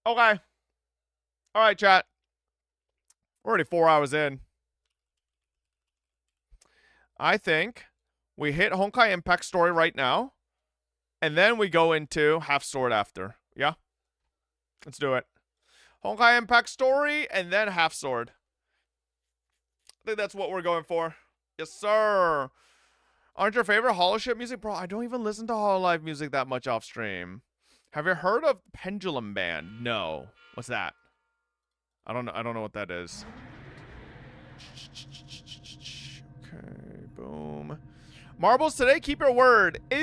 Okay. All right, chat. We're already 4 hours in. I think we hit Honkai Impact story right now, and then we go into Half Sword after. Yeah? Let's do it. Honkai Impact story, and then Half Sword. I think that's what we're going for. Yes, sir. Aren't your favorite Holoship music? Bro, I don't even listen to Hololive music that much off stream. Have you heard of Pendulum Band? No. What's that? I don't know what that is. Okay, boom. Marbles today, keep your word. Ooh.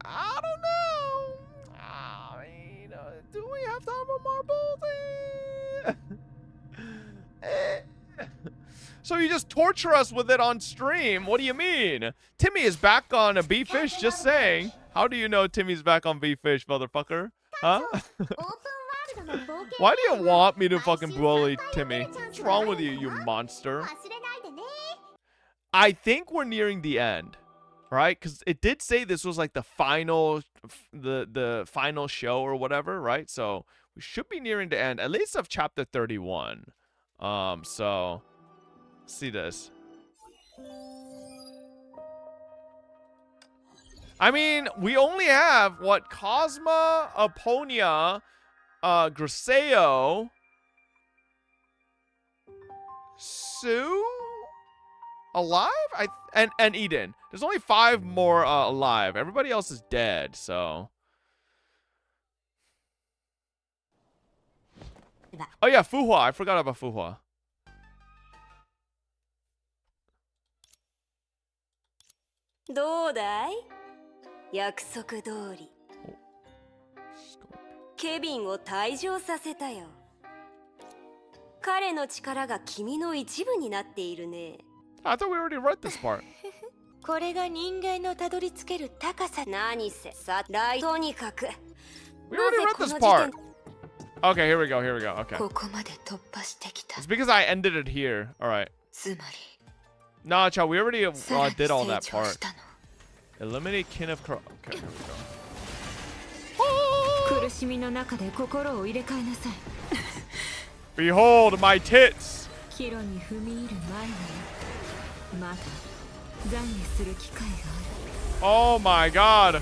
I don't know. I mean, do we have time for marbles? So you just torture us with it on stream? What do you mean? Timmy is back on a B-Fish, just saying. How do you know Timmy's back on B-Fish, motherfucker? Huh? Why do you want me to fucking bully Timmy? What's wrong with you, you monster? I think we're nearing the end, right? Because it did say this was like the final, the final show or whatever, right? So we should be nearing the end, at least of chapter 31. So see this. I mean, we only have what? Cosma, Aponia, Griseo, Sue alive? And Eden. There's only 5 more alive. Everybody else is dead, so. Oh yeah, Fuhua. I forgot about Fuhua. I thought we already read this part. これが人間のたどり着ける高さ。何せさ、とにかく。 We already read this part. Okay, here we go. Okay. ここまで突破してきた。 It's because I ended it here. All right. つまり。 Nah, Chow, we already did all that part. Eliminate kin of Crow. Okay, here we go. 苦しみの中で心を入れ替えなさい。 Behold my tits. 岐路に踏み入る前にまだ懺悔する機会がある。 Oh my god.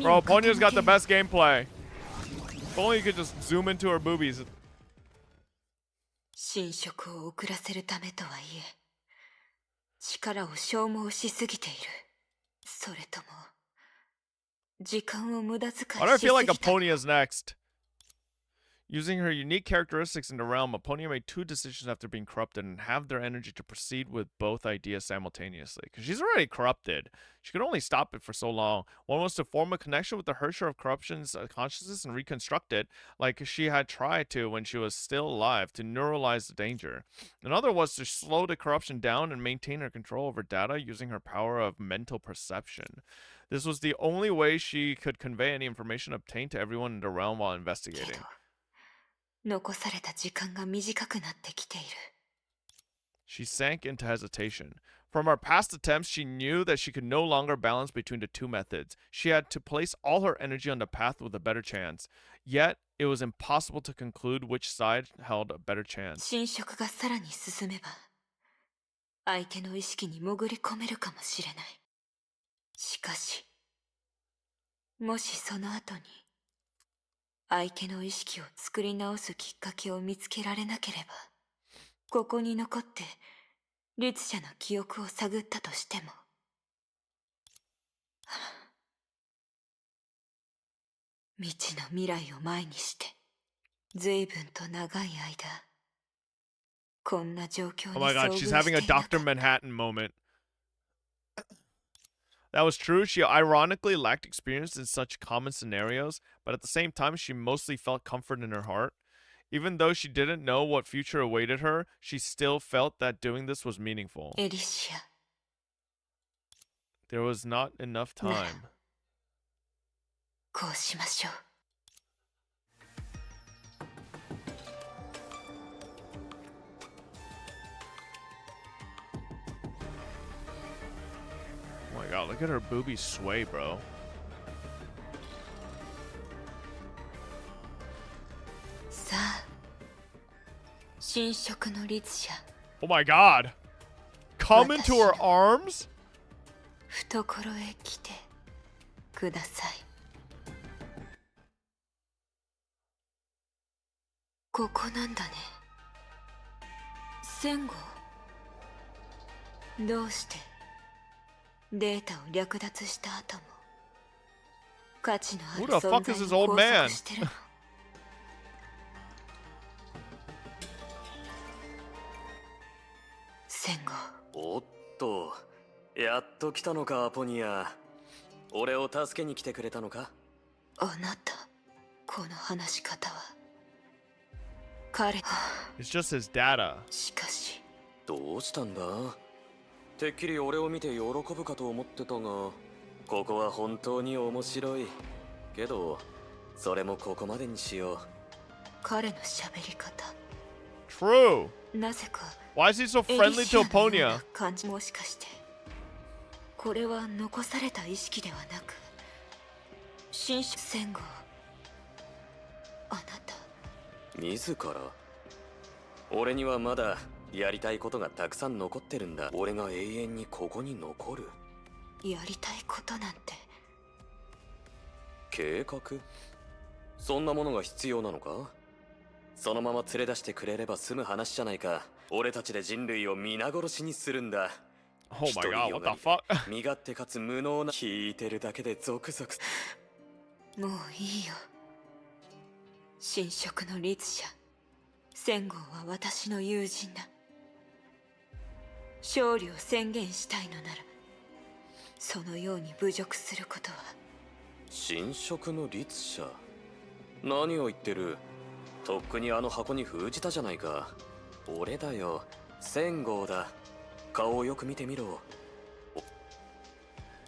Bro, Ponya's got the best gameplay. If only you could just zoom into her boobies. 侵食を遅らせるためとはいえ、力を消耗しすぎている。それとも時間を無駄遣いしすぎた。 Why do I feel like Aponia's next? Using her unique characteristics in the realm, Aponia made 2 decisions after being corrupted and have their energy to proceed with both ideas simultaneously. Because she's already corrupted. She could only stop it for so long. One was to form a connection with the Hersher of Corruption's consciousness and reconstruct it, like she had tried to when she was still alive, to neuralize the danger. Another was to slow the corruption down and maintain her control over data using her power of mental perception. This was the only way she could convey any information obtained to everyone in the realm while investigating. 残された時間が短くなってきている。 She sank into hesitation. From her past attempts, she knew that she could no longer balance between the 2 methods. She had to place all her energy on the path with a better chance. Yet, it was impossible to conclude which side held a better chance. 侵食がさらに進めば、相手の意識に潜り込めるかもしれない。しかし、もしその後に、 相手の意識を作り直すきっかけを見つけられなければ、ここに残って律者の記憶を探ったとしても、未知の未来を前にして、随分と長い間、こんな状況に遭遇していなかった。 Oh my god, she's having a Dr. Manhattan moment. That was true. She ironically lacked experience in such common scenarios, but at the same time, she mostly felt comfort in her heart. Even though she didn't know what future awaited her, she still felt that doing this was meaningful. Elysian. There was not enough time. こうしましょう。 All god, look at her boobies sway, bro. さあ、神職の律者、 Oh my god. Come into her arms? 懐へ来てください。ここなんだね。戦後、どうしてデータを略奪した後も価値のある Who the 存 fuck 在 is を this old 拘 man? 束してるの？戦後。おっと、やっと来たのかアポニア。俺を助けに来てくれたのか？あなた、この話し方は。彼、 It's just his data. しかしどうしたんだ？てっきり俺を見て喜ぶかと思ってたが、ここは本当に面白い。けど、それもここまでにしよう。彼の喋り方、 True. なぜか Why is he so エ friendly リシ to アのよう Aponia? な感じ。もしかしてこれは残された意識ではなく新種戦後、あなた自ら？俺にはまだやりたいことがたくさん残ってるんだ。俺が永遠にここに残る？やりたいことなんて。計画？そんなものが必要なのか？そのまま連れ出してくれれば済む話じゃないか。俺たちで人類を皆殺しにするんだ。 Oh my god, what the fuck? 身勝手かつ無能な。聞いてるだけでゾクゾク。もういいよ。神職の律者戦後は私の友人だ。勝利を宣言したいのならそのように侮辱することは。神職の律者？何を言ってる？とっくにあの箱に封じたじゃないか。俺だよ、千号だ。顔をよく見てみろ。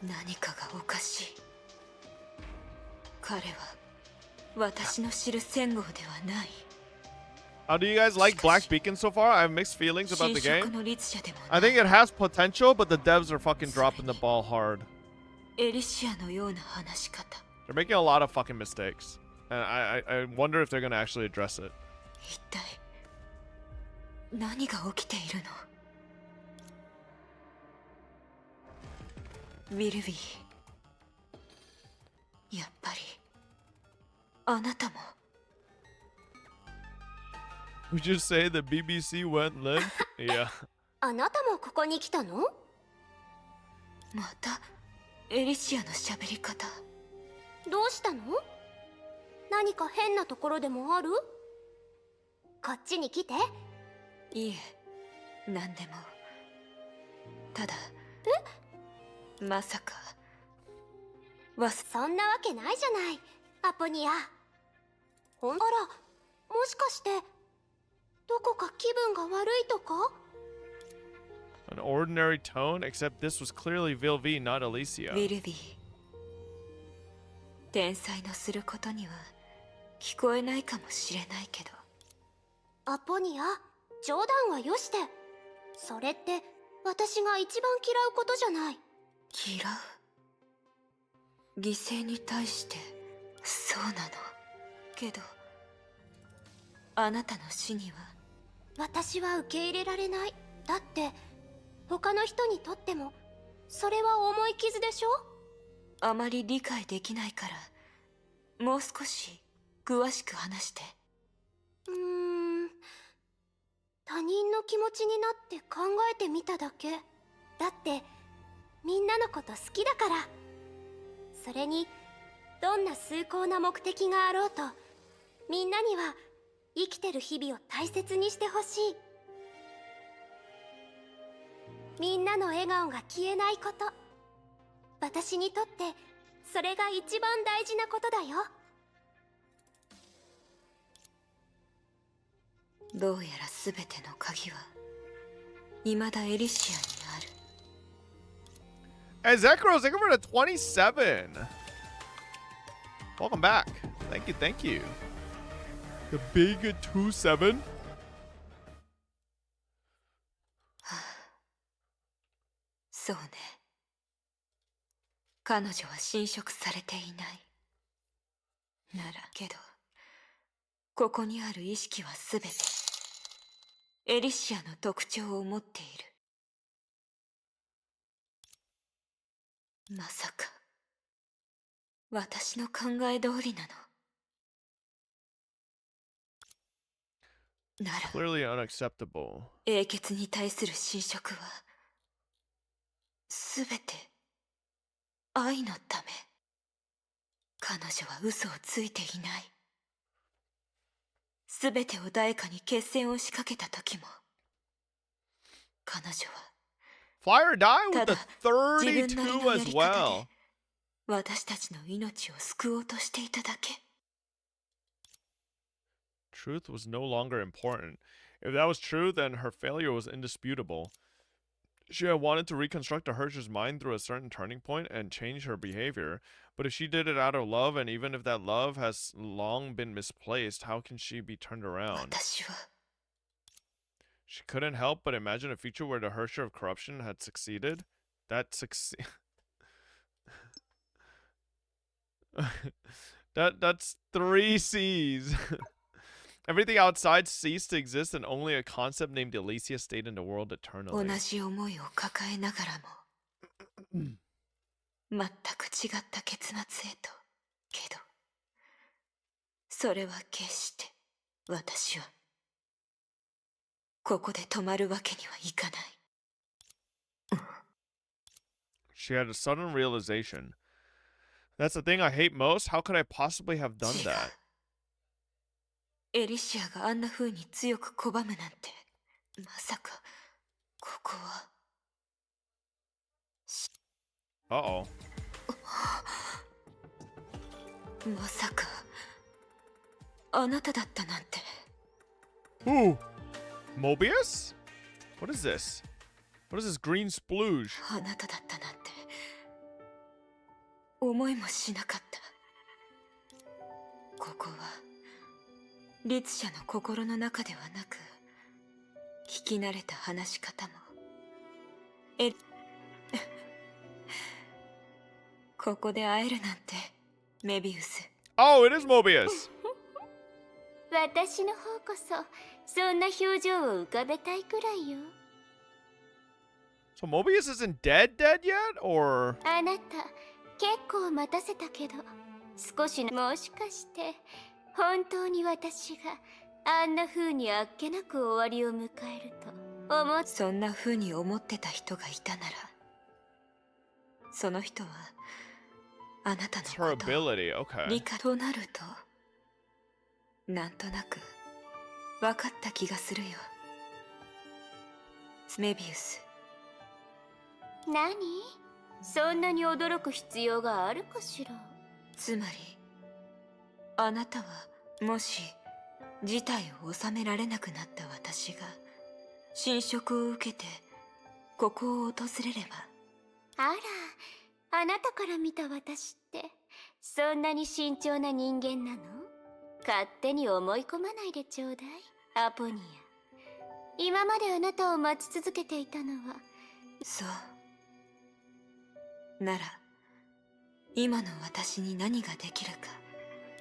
何かがおかしい。彼は私の知る戦号ではない。 How do you guys like Black Beacon so far? I have mixed feelings about the 神職 game. の律者でも I ない。 think it has potential, but the devs are fucking dropping the ball hard. エリシアのような話し方。 They're making a lot of fucking mistakes. And I wonder if they're gonna actually address it. 一体何が起きているの？ウィルビー、やっぱりあなたも。 Would you say the BBC went limp? Yeah. あなたもここに来たの？またエリシアの喋り方。どうしたの？何か変なところでもある？こっちに来て。いえ、何でも。ただ、まさかそんなわけないじゃない、アポニア。あら、もしかしてどこか気分が悪いとか？ An ordinary tone, except this was clearly Vilvi, not ウ Elysia. ィルビー、天才のすることには聞こえないかもしれないけど。アポニア、冗談はよして。それって私が一番嫌うことじゃない。嫌う？犠牲に対してそうなの。けどあなたの死には。私は受け入れられない。だって他の人にとってもそれは重い傷でしょ？あまり理解できないからもう少し詳しく話して。他人の気持ちになって考えてみただけ。だってみんなのこと好きだから。それにどんな崇高な目的があろうとみんなには生きてる日々を大切にしてほしい。みんなの笑顔が消えないこと、私にとってそれが一番大事なことだよ。どうやら全ての鍵は未だエリシアにある。 Hey, Zekros, thank you for the 27. Welcome back. Thank you, thank you. The big 27. そうね。彼女は侵食されていない。ならけど、ここにある意識はすべてエリシアの特徴を持っている。まさか私の考え通りなの？なら Clearly unacceptable. 英傑に対する侵食はすべて愛のため。彼女は嘘をついていない。すべてを誰かに決戦を仕掛けた時も、彼女は Fire die with た the だ自分なりの 32や as り方で well. 私たちの命を救おうとしていただけ。 Truth was no longer important. If that was true, then her failure was indisputable. She had wanted to reconstruct a Hersh's mind through a certain turning point and change her behavior, but if she did it out of love, and even if that love has long been misplaced, how can she be turned around? 私は She couldn't help but imagine a future where the Hersher of corruption had succeeded. That's 3 C's. Everything outside ceased to exist, and only a concept named Elysia stayed in the world 同 eternally. じ思いを抱えながらも全く違った結末へと。けどそれは決して私はここで止まるわけにはいかない。 She had a sudden realization. That's the thing I hate most. How could I possibly have done 違う。 that? エリシアがあんな風に強く拒むなんて、まさかここは。 Uh-oh. まさかあなただったなんて。 Ooh. Mobius? What is this? What is this green splooge? あなただったなんて思いもしなかった。ここは律者の心の中ではなく、聞き慣れた話し方もここで会えるなんて、メビウス。 Oh, it is Mobius. 私の方こそそんな表情を浮かべたいくらいよ。 So Mobius isn't dead yet? Or... あなた結構待たせたけど、少しもしかして本当に私があんな風にあっけなく終わりを迎えると思っ。そんな風に思ってた人がいたなら、その人はあなた It's の her ことを ability, okay. 理解となると、なんとなく分かった気がするよ。メビウス。何？そんなに驚く必要があるかしら。つまりあなたはもし事態を収められなくなった私が侵食を受けてここを訪れれば。あら、あなたから見た私ってそんなに慎重な人間なの？勝手に思い込まないでちょうだい、アポニア。今まであなたを待ち続けていたのは。そうなら今の私に何ができるか。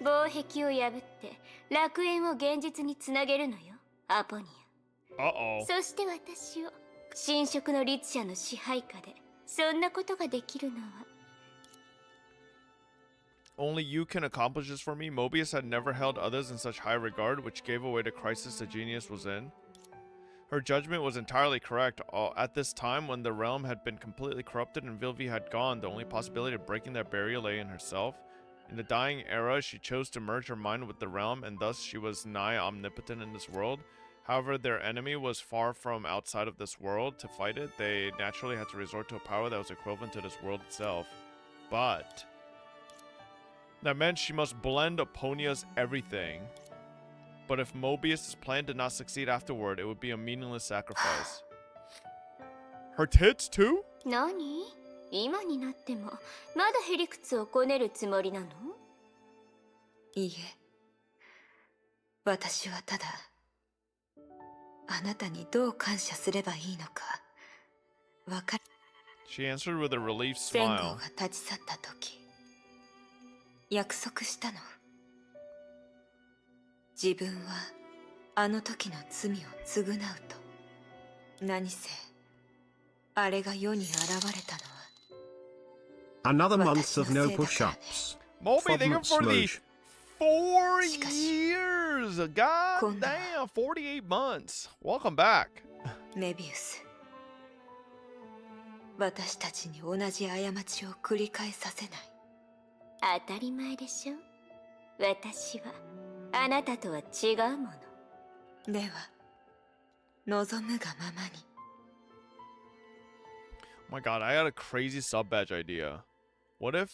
防壁を破って楽園を現実につなげるのよ、アポニア。 Uh-oh. そして私を侵食の律者の支配下でそんなことができるのは。 Only you can accomplish this for me. Mobius had never held others in such high regard, which gave away the crisis the genius was in. Her judgment was entirely correct. At this time, when the realm had been completely corrupted and Vilvi had gone, the only possibility of breaking that barrier lay in herself. In the dying era, she chose to merge her mind with the realm, and thus she was nigh omnipotent in this world. However, their enemy was far from outside of this world. To fight it, they naturally had to resort to a power that was equivalent to this world itself. But that meant she must blend Eponia's everything. But if Mobius' plan did not succeed afterward, it would be a meaningless sacrifice. Her tits too? 何？今になってもまだへりくつをこねるつもりなの？いいえ、私はただあなたにどう感謝すればいいのかわかる。She answered with a relieved 仙号 smile. が立ち去った時約束したの。自分はあの時の罪を償うと。何せあれが世に現れたのは Another month of no push-ups. Moby, thank you Fobm4ster. for the 4 Shikashi. years. God damn, 48 months. Welcome back. メビウス、私たちに同じ過ちを繰り返させない。当たり前でしょ。私はあなたとは違うもの。では望むがままに。 Oh my god, I got a crazy sub badge idea. What if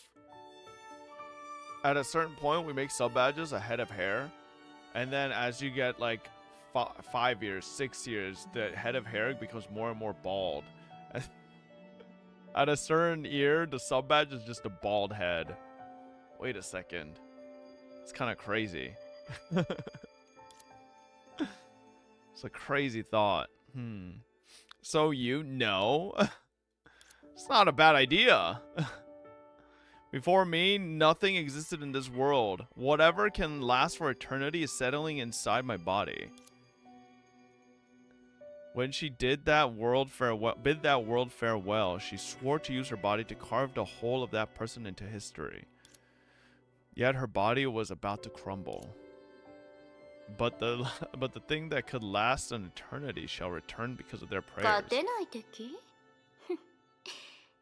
at a certain point we make sub badges a head of hair, and then as you get like 5 years, 6 years, the head of hair becomes more and more bald. At a certain year, the sub badge is just a bald head. Wait a second. It's kind of crazy. It's a crazy thought. So you know. It's not a bad idea. Before me, nothing existed in this world. Whatever can last for eternity is settling inside my body. When she bid that world farewell, she swore to use her body to carve the whole of that person into history. Yet her body was about to crumble. But the thing that could last an eternity shall return because of their prayers. 勝てない敵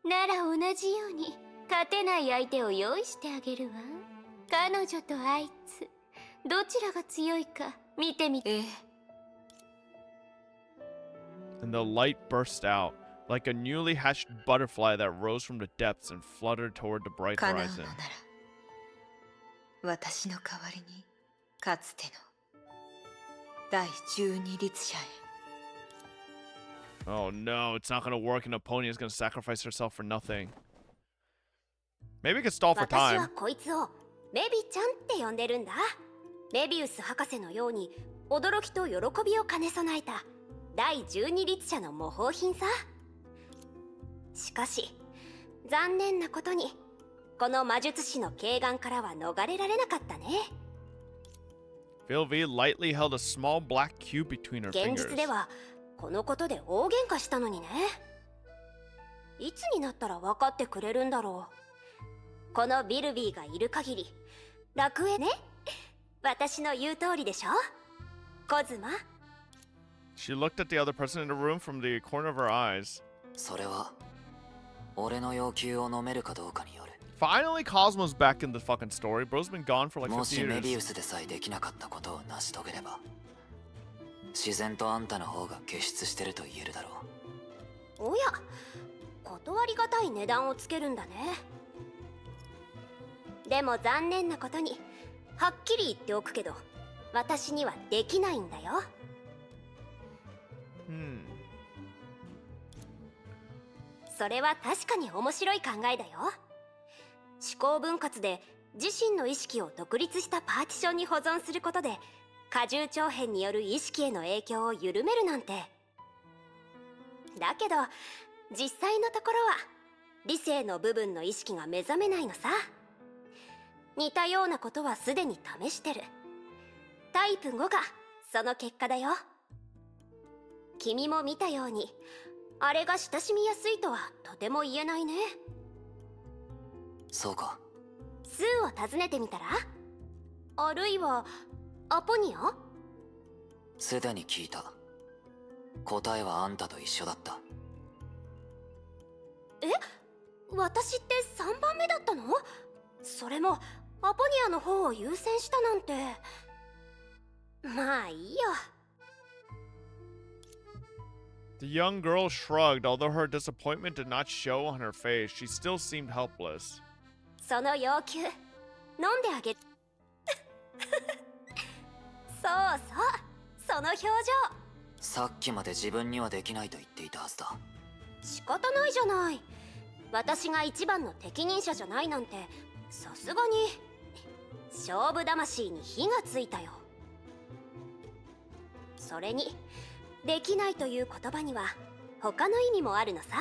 なら同じように勝てない相手を用意してあげるわ。彼女とあいつどちらが強いか見てみて。And the light burst out, like a newly hatched butterfly that rose from the depths and fluttered toward the bright 叶うの horizon. なら私の代わりにかつての第12律者へ。 Oh no, it's not gonna work and Epona is gonna sacrifice herself for nothing. Maybe we could stall for 私は time. こいつをメビちゃんって呼んでるんだ。メビウス博士のように驚きと喜びを兼ね備えた第12律者の模倣品さ。しかし残念なことにこの魔術師の慧眼からは逃れられなかったね。Phil V lightly held a small black cube between her 現 fingers. 実ではこのことで大喧嘩したのにね。いつになったら分かってくれるんだろう。このビルビーがいる限り楽園ね。私の言う通りでしょコズマ。 She looked at the other person in the room from the corner of her eyes. それは俺の要求を飲めるかどうかによる。 Finally, Cosmo's back in the fucking story. Bro's been gone for like も 50しメビウ years. スでさえできなかったことを成し遂げれば自然とあんたの方が傑出してると言えるだろう。おや、断りがたい値段をつけるんだね。でも残念なことにはっきり言っておくけど私にはできないんだよ。それは確かに面白い考えだよ。思考分割で自身の意識を独立したパーティションに保存することで過重長編による意識への影響を緩めるなんて。だけど実際のところは理性の部分の意識が目覚めないのさ。似たようなことはすでに試してる。タイプ5がその結果だよ。君も見たようにあれが親しみやすいとはとても言えないね。そうか。スーを訪ねてみたら、あるいはアポニア。すでに聞いた。答えはあんたと一緒だった。え、私って3番目だったの？それもアポニアの方を優先したなんて。まあいいよ。 The young girl shrugged, although her disappointment did not show on her face. She still seemed helpless. その要求飲んであげる。そうそう、その表情。さっきまで自分にはできないと言っていたはずだ。仕方ないじゃない。私が一番の適任者じゃないなんてさすがに勝負魂に火がついたよ。それにできないという言葉には他の意味もあるのさ。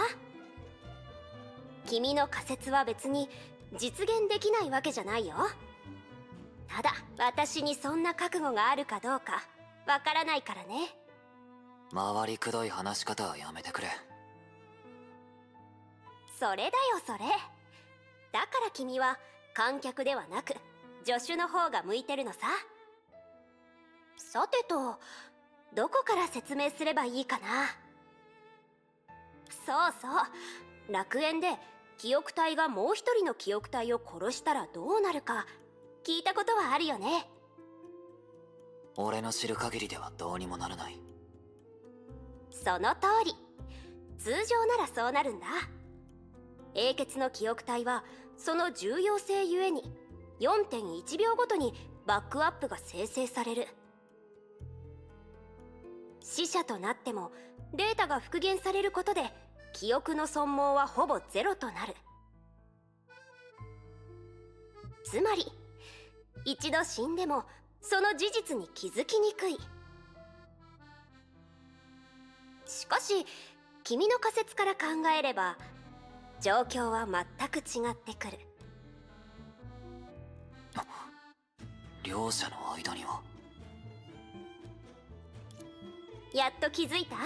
君の仮説は別に実現できないわけじゃないよ。ただ私にそんな覚悟があるかどうかわからないからね。回りくどい話し方はやめてくれ。それだよそれ。だから君は観客ではなく助手の方が向いてるのさ。さてと、どこから説明すればいいかな。そうそう、楽園で記憶体がもう一人の記憶体を殺したらどうなるか聞いたことはあるよね。俺の知る限りではどうにもならない。その通り。通常ならそうなるんだ。英傑の記憶体はその重要性ゆえに 4.1 秒ごとにバックアップが生成される。死者となってもデータが復元されることで記憶の損耗はほぼゼロとなる。つまり一度死んでもその事実に気づきにくい。しかし君の仮説から考えれば状況は全く違ってくる。両者の間には。やっと気づいた？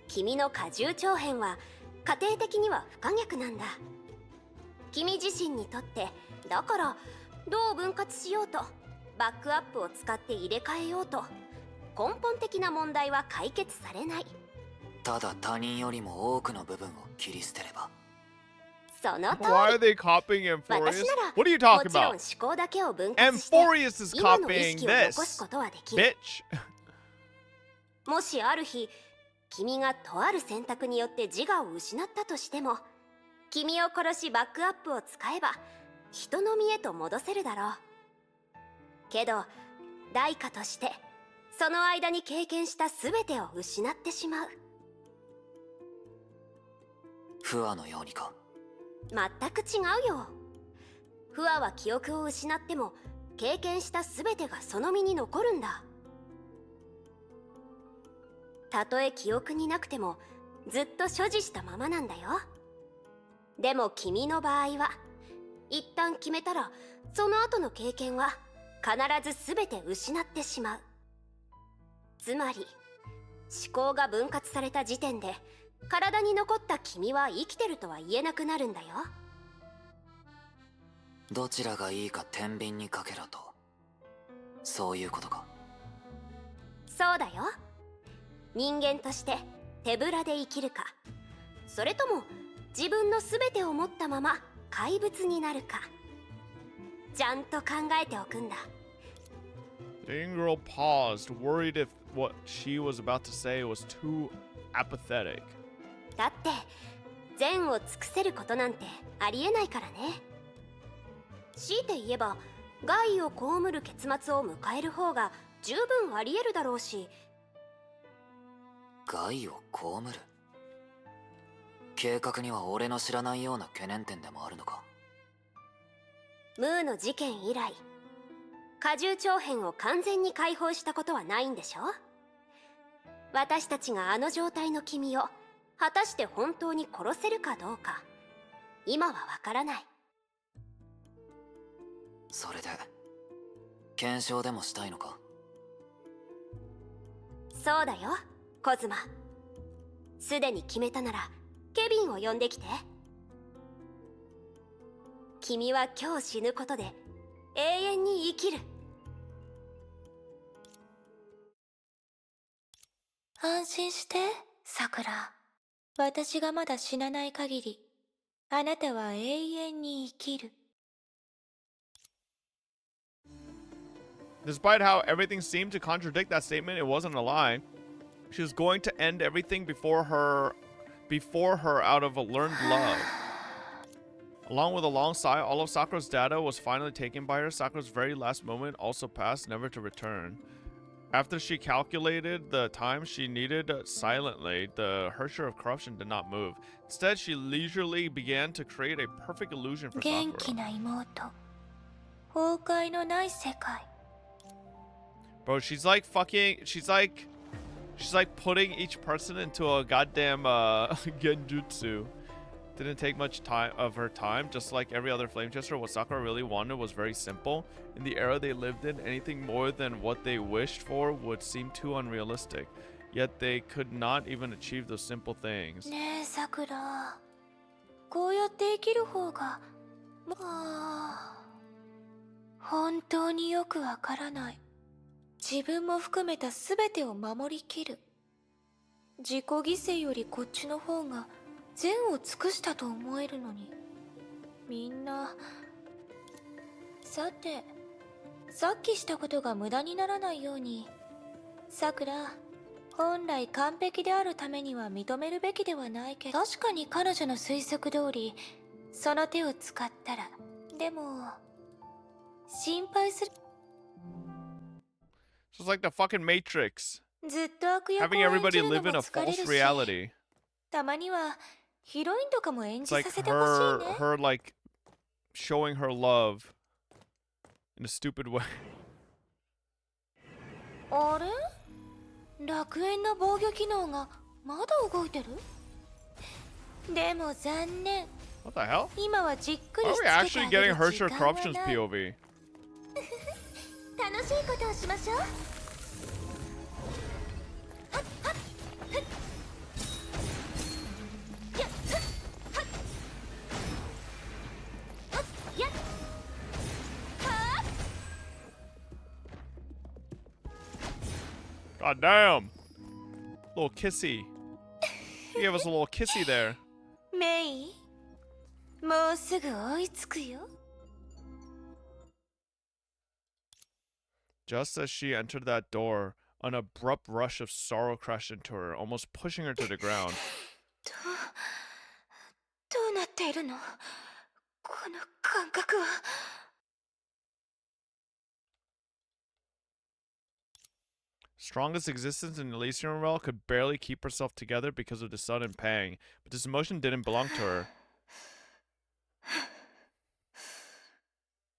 君の荷重長編は家庭的には不可逆なんだ。君自身にとってだからどう分割しようとバックアップを使って入れ替えようと根本的な問題は解決されない。ただ他人よりも多くの部分を切り捨てれば。その通 Why are り。 they copying Amphorius? 私なら What are you も talking ちろん about? 思考だけを分割して Amphorius is 今の意 copying 識を残す this. ことはできる。 Bitch. もしある日君がとある選択によって自我を失ったとしても君を殺しバックアップを使えば人の身へと戻せるだろう。けど代価としてその間に経験した全てを失ってしまう。不和のようにか。全く違うよ。不和は記憶を失っても経験した全てがその身に残るんだ。たとえ記憶になくてもずっと所持したままなんだよ。でも君の場合は一旦決めたらその後の経験は必ず全て失ってしまう。つまり思考が分割された時点で体に残った君は生きてるとは言えなくなるんだよ。どちらがいいか天秤にかけろと。そういうことか。そうだよ。人間として手ぶらで生きるか、それとも自分の全てを持ったまま怪物になるか、ちゃんと考えておくんだ。 The young girl paused, worried if what she was about to say was too apathetic. だって善を尽くせることなんてありえないからね。強いて言えば害を被る結末を迎える方が十分ありえるだろうし。害を被る。計画には俺の知らないような懸念点でもあるのか。ムーの事件以来荷重長編を完全に解放したことはないんでしょ。私たちがあの状態の君を果たして本当に殺せるかどうか今はわからない。それで検証でもしたいのか。そうだよコズマ。すでに決めたならケビンを呼んできて。君は今日死ぬことで永遠に生きる。安心してさくら。私がまだ死なない限りあなたは永遠に生きる。 Despite how everything seemed to contradict that statement, it wasn't a lie. She was going to end everything before her out of a learned love. Along with a long sigh, all of Sakura's data was finally taken by her. Sakura's very last moment also passed, never to return. After she calculated the time she needed silently, the Herrscher of Corruption did not move. Instead, she leisurely began to create a perfect illusion for 元気 Sakura. な妹。崩壊のない世界。 Bro, she's like putting each person into a goddamn genjutsu didn't take much time of her time. Just like every other flame chaser, what Sakura really wanted was very simple. In the era they lived in, anything more than what they wished for would seem too unrealistic. Yet they could not even achieve those simple things. ねえさくら、こうやって生きる方が本当によくわからない。自分も含めた全てを守りきる。自己犠牲よりこっちの方が善を尽くしたと思えるのに、みんな。さて、さっきしたことが無駄にならないように、さくら、本来完璧であるためには認めるべきではないけど、確かに彼女の推測通りその手を使ったら、でも心配する。 So it's like the fucking Matrix. ずっと悪役を Having 演 everybody じるの live in も a 疲れ false るし、 reality. たまにはヒロインとかも演 It's じ like させてほしいね。 her like showing her love in a stupid way. あれ、楽園の防御機能がまだ動いてる。でも残念。 What the hell? 今はじっくり Are し we つけて actually あげ getting る Hershey 時 or 間は Corruption's ない。 POV? 楽しいことをしましょう。God damn. Little kissy. You gave us a little kissy there. メイ、もうすぐ追いつくよ。 Just as she entered that door, an abrupt rush of sorrow crashed into her, almost pushing her to the ground. どうなっているの、この感覚は。 Strongest existence in Elysian Realm could barely keep herself together because of the sudden pang, but this emotion didn't belong to her.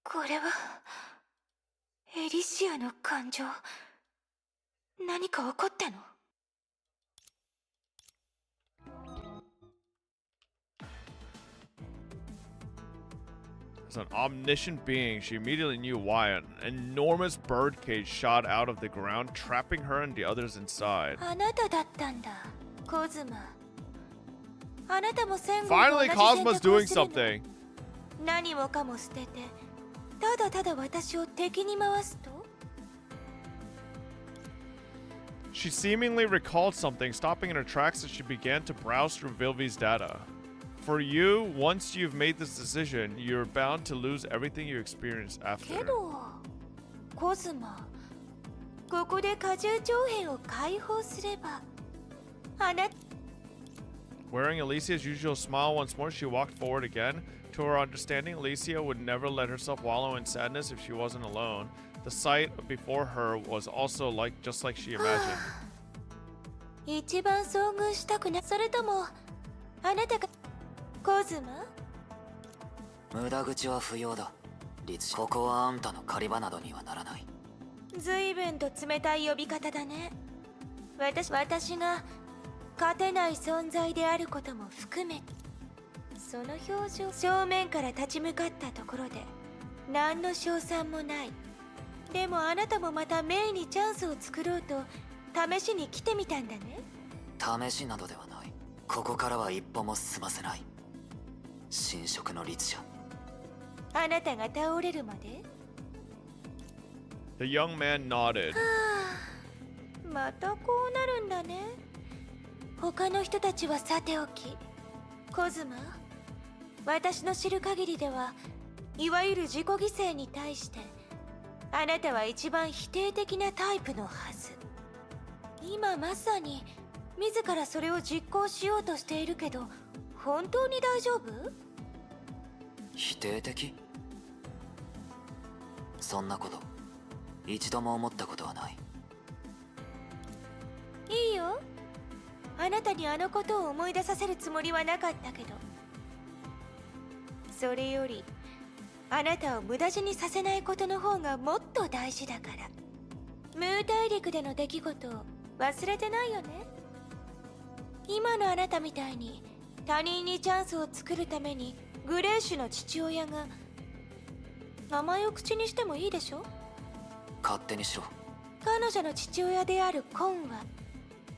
これはエリシアの感情。何か起こったの。 As an omniscient being, she immediately knew why. An enormous birdcage shot out of the ground, trapping her and the others inside. あなただったんだ、コズマ。あなたも戦後と同 Finally, じ選 Cosmo's 択を doing するの。 something. 何もかも捨てて、ただただ私を敵に回すと。 She seemingly recalled something, stopping in her tracks as she began to browse through Vilvi's data. For you, once you've made this decision, you're bound to lose everything you experience け after. ど、コズマ、ここで荷重長編を解放すれば、あなた。 Wearing Alicia's usual smile once more, she walked forward again. To her understanding, Alicia would never let herself wallow in sadness if she wasn't alone. The sight before her was also just like she imagined. 一番遭遇したくない。それともあなたがコズマ。無駄口は不要だ。ここはあんたの狩り場などにはならない。随分と冷たい呼び方だね。私が勝てない存在であることも含めて。その表情、正面から立ち向かったところで何の賞賛もない。でもあなたもまたメイにチャンスを作ろうと試しに来てみたんだね。試しなどではない。ここからは一歩も進ませない。神職の律者。あなたが倒れるまで。 The young man nodded. またこうなるんだね。他の人たちはさておき、コズマ、私の知る限りではいわゆる自己犠牲に対してあなたは一番否定的なタイプのはず。今まさに自らそれを実行しようとしているけど、本当に大丈夫？否定的？そんなこと一度も思ったことはない。いいよ。あなたにあのことを思い出させるつもりはなかったけど。それよりあなたを無駄死にさせないことの方がもっと大事だから。ムー大陸での出来事を忘れてないよね。今のあなたみたいに他人にチャンスを作るためにグレーシュの父親が名前を口にしてもいいでしょ。勝手にしろ。彼女の父親であるコンは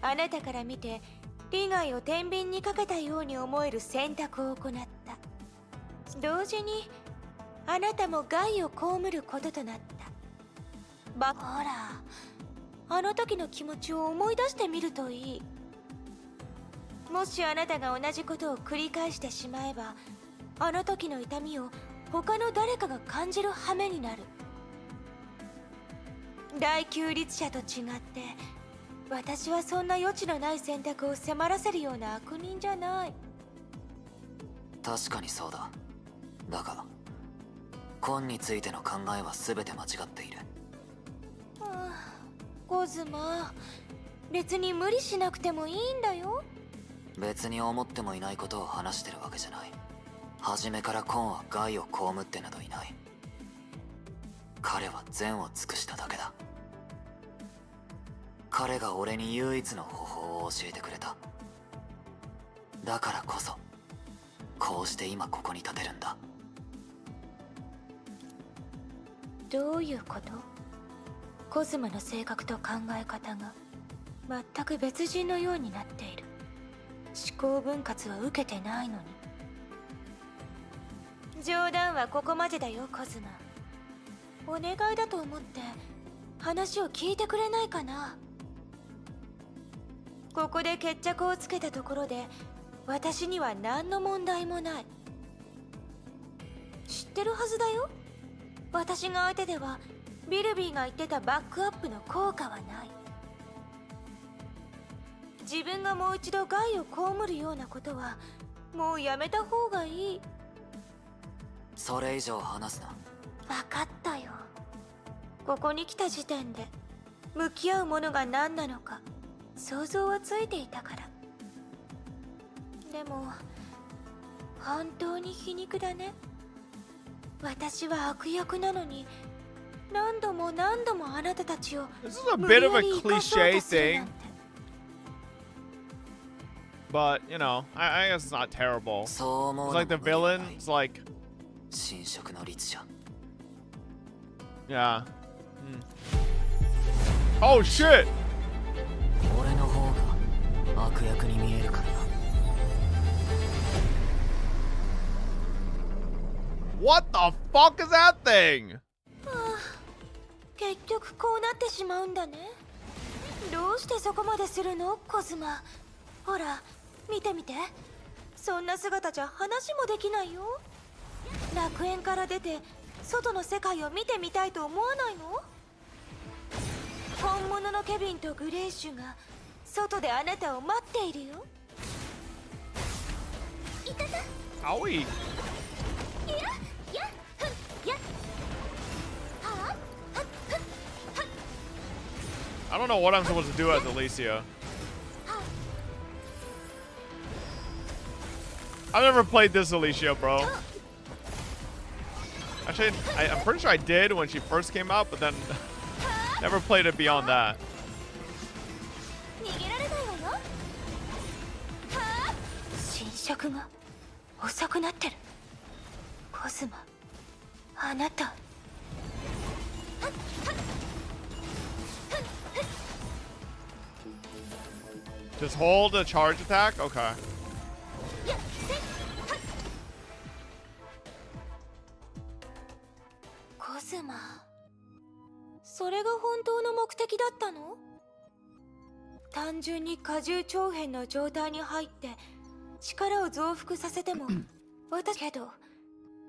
あなたから見て利害を天秤にかけたように思える選択を行った。同時にあなたも害を被ることとなった。ほら、あの時の気持ちを思い出してみるといい。もしあなたが同じことを繰り返してしまえば、あの時の痛みを他の誰かが感じる羽目になる。第9律者と違って私はそんな余地のない選択を迫らせるような悪人じゃない。確かにそうだ。だがコンについての考えは全て間違っている。コズマ、別に無理しなくてもいいんだよ。別に思ってもいないことを話してるわけじゃない。初めからコンは害を被ってなどいない。彼は善を尽くしただけだ。彼が俺に唯一の方法を教えてくれた。だからこそこうして今ここに立てるんだ。どういうこと？コズマの性格と考え方が全く別人のようになっている。思考分割は受けてないのに。冗談はここまでだよ、コズマ。お願いだと思って話を聞いてくれないかな。ここで決着をつけたところで私には何の問題もない。知ってるはずだよ。私が相手ではビルビーが言ってたバックアップの効果はない。自分がもう一度害を被るようなことはもうやめた方がいい。それ以上話すな。分かったよ。ここに来た時点で向き合うものが何なのか想像はついていたから。でも本当に皮肉だね。私は悪役なのに何度も何度もあなたたちを This is a 無 bit 理 of や a り生かそう cliche とする thing, なんて。 but you know, I guess it's not terrible. そう思 It's う like the のも無理はない。 villain is like, 神職の律者。 yeah. Oh shit! 俺の方が悪役に見えるからな。What the fuck is that thing? 結局こうなってしまうんだね。どうしてそこまでするの、コズマ。ほら見てみて。そんな姿じゃ話もできないよ。楽園から出て外の世界を見てみたいと思わないの？本物のケビンとグレイシュが外であなたを待っているよ。いたた。 Owie. I don't know what I'm supposed to do as Elysia. I've never played this Elysia, bro. Actually, I'm pretty sure I did when she first came out, but then never played it beyond that. 逃げられないわよ。侵食が遅くなってる。コズマ、あなた。Just hold a charge attack? Okay. コズマ、それが本当の目的だったの？単純に荷重長編の状態に入って力を増幅させても私けど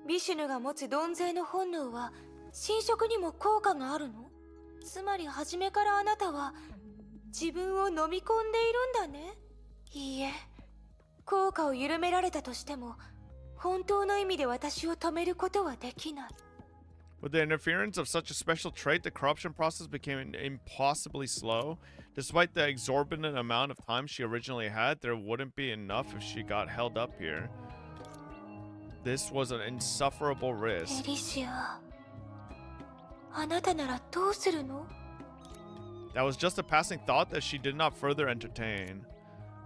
ビシュヌが持つ鈍勢の本能は侵食にも効果があるの？つまり初めからあなたは自分を飲み込んでいるんだね。いいえ、効果を緩められたとしても本当の意味で私を止めることはできない。 With the interference of such a special trait, the corruption process became impossibly slow. Despite the exorbitant amount of time she originally had, there wouldn't be enough if she got held up here. This was an insufferable エ risk. リシア、あなたならどうするの？ That was just a passing thought that she did not further entertain.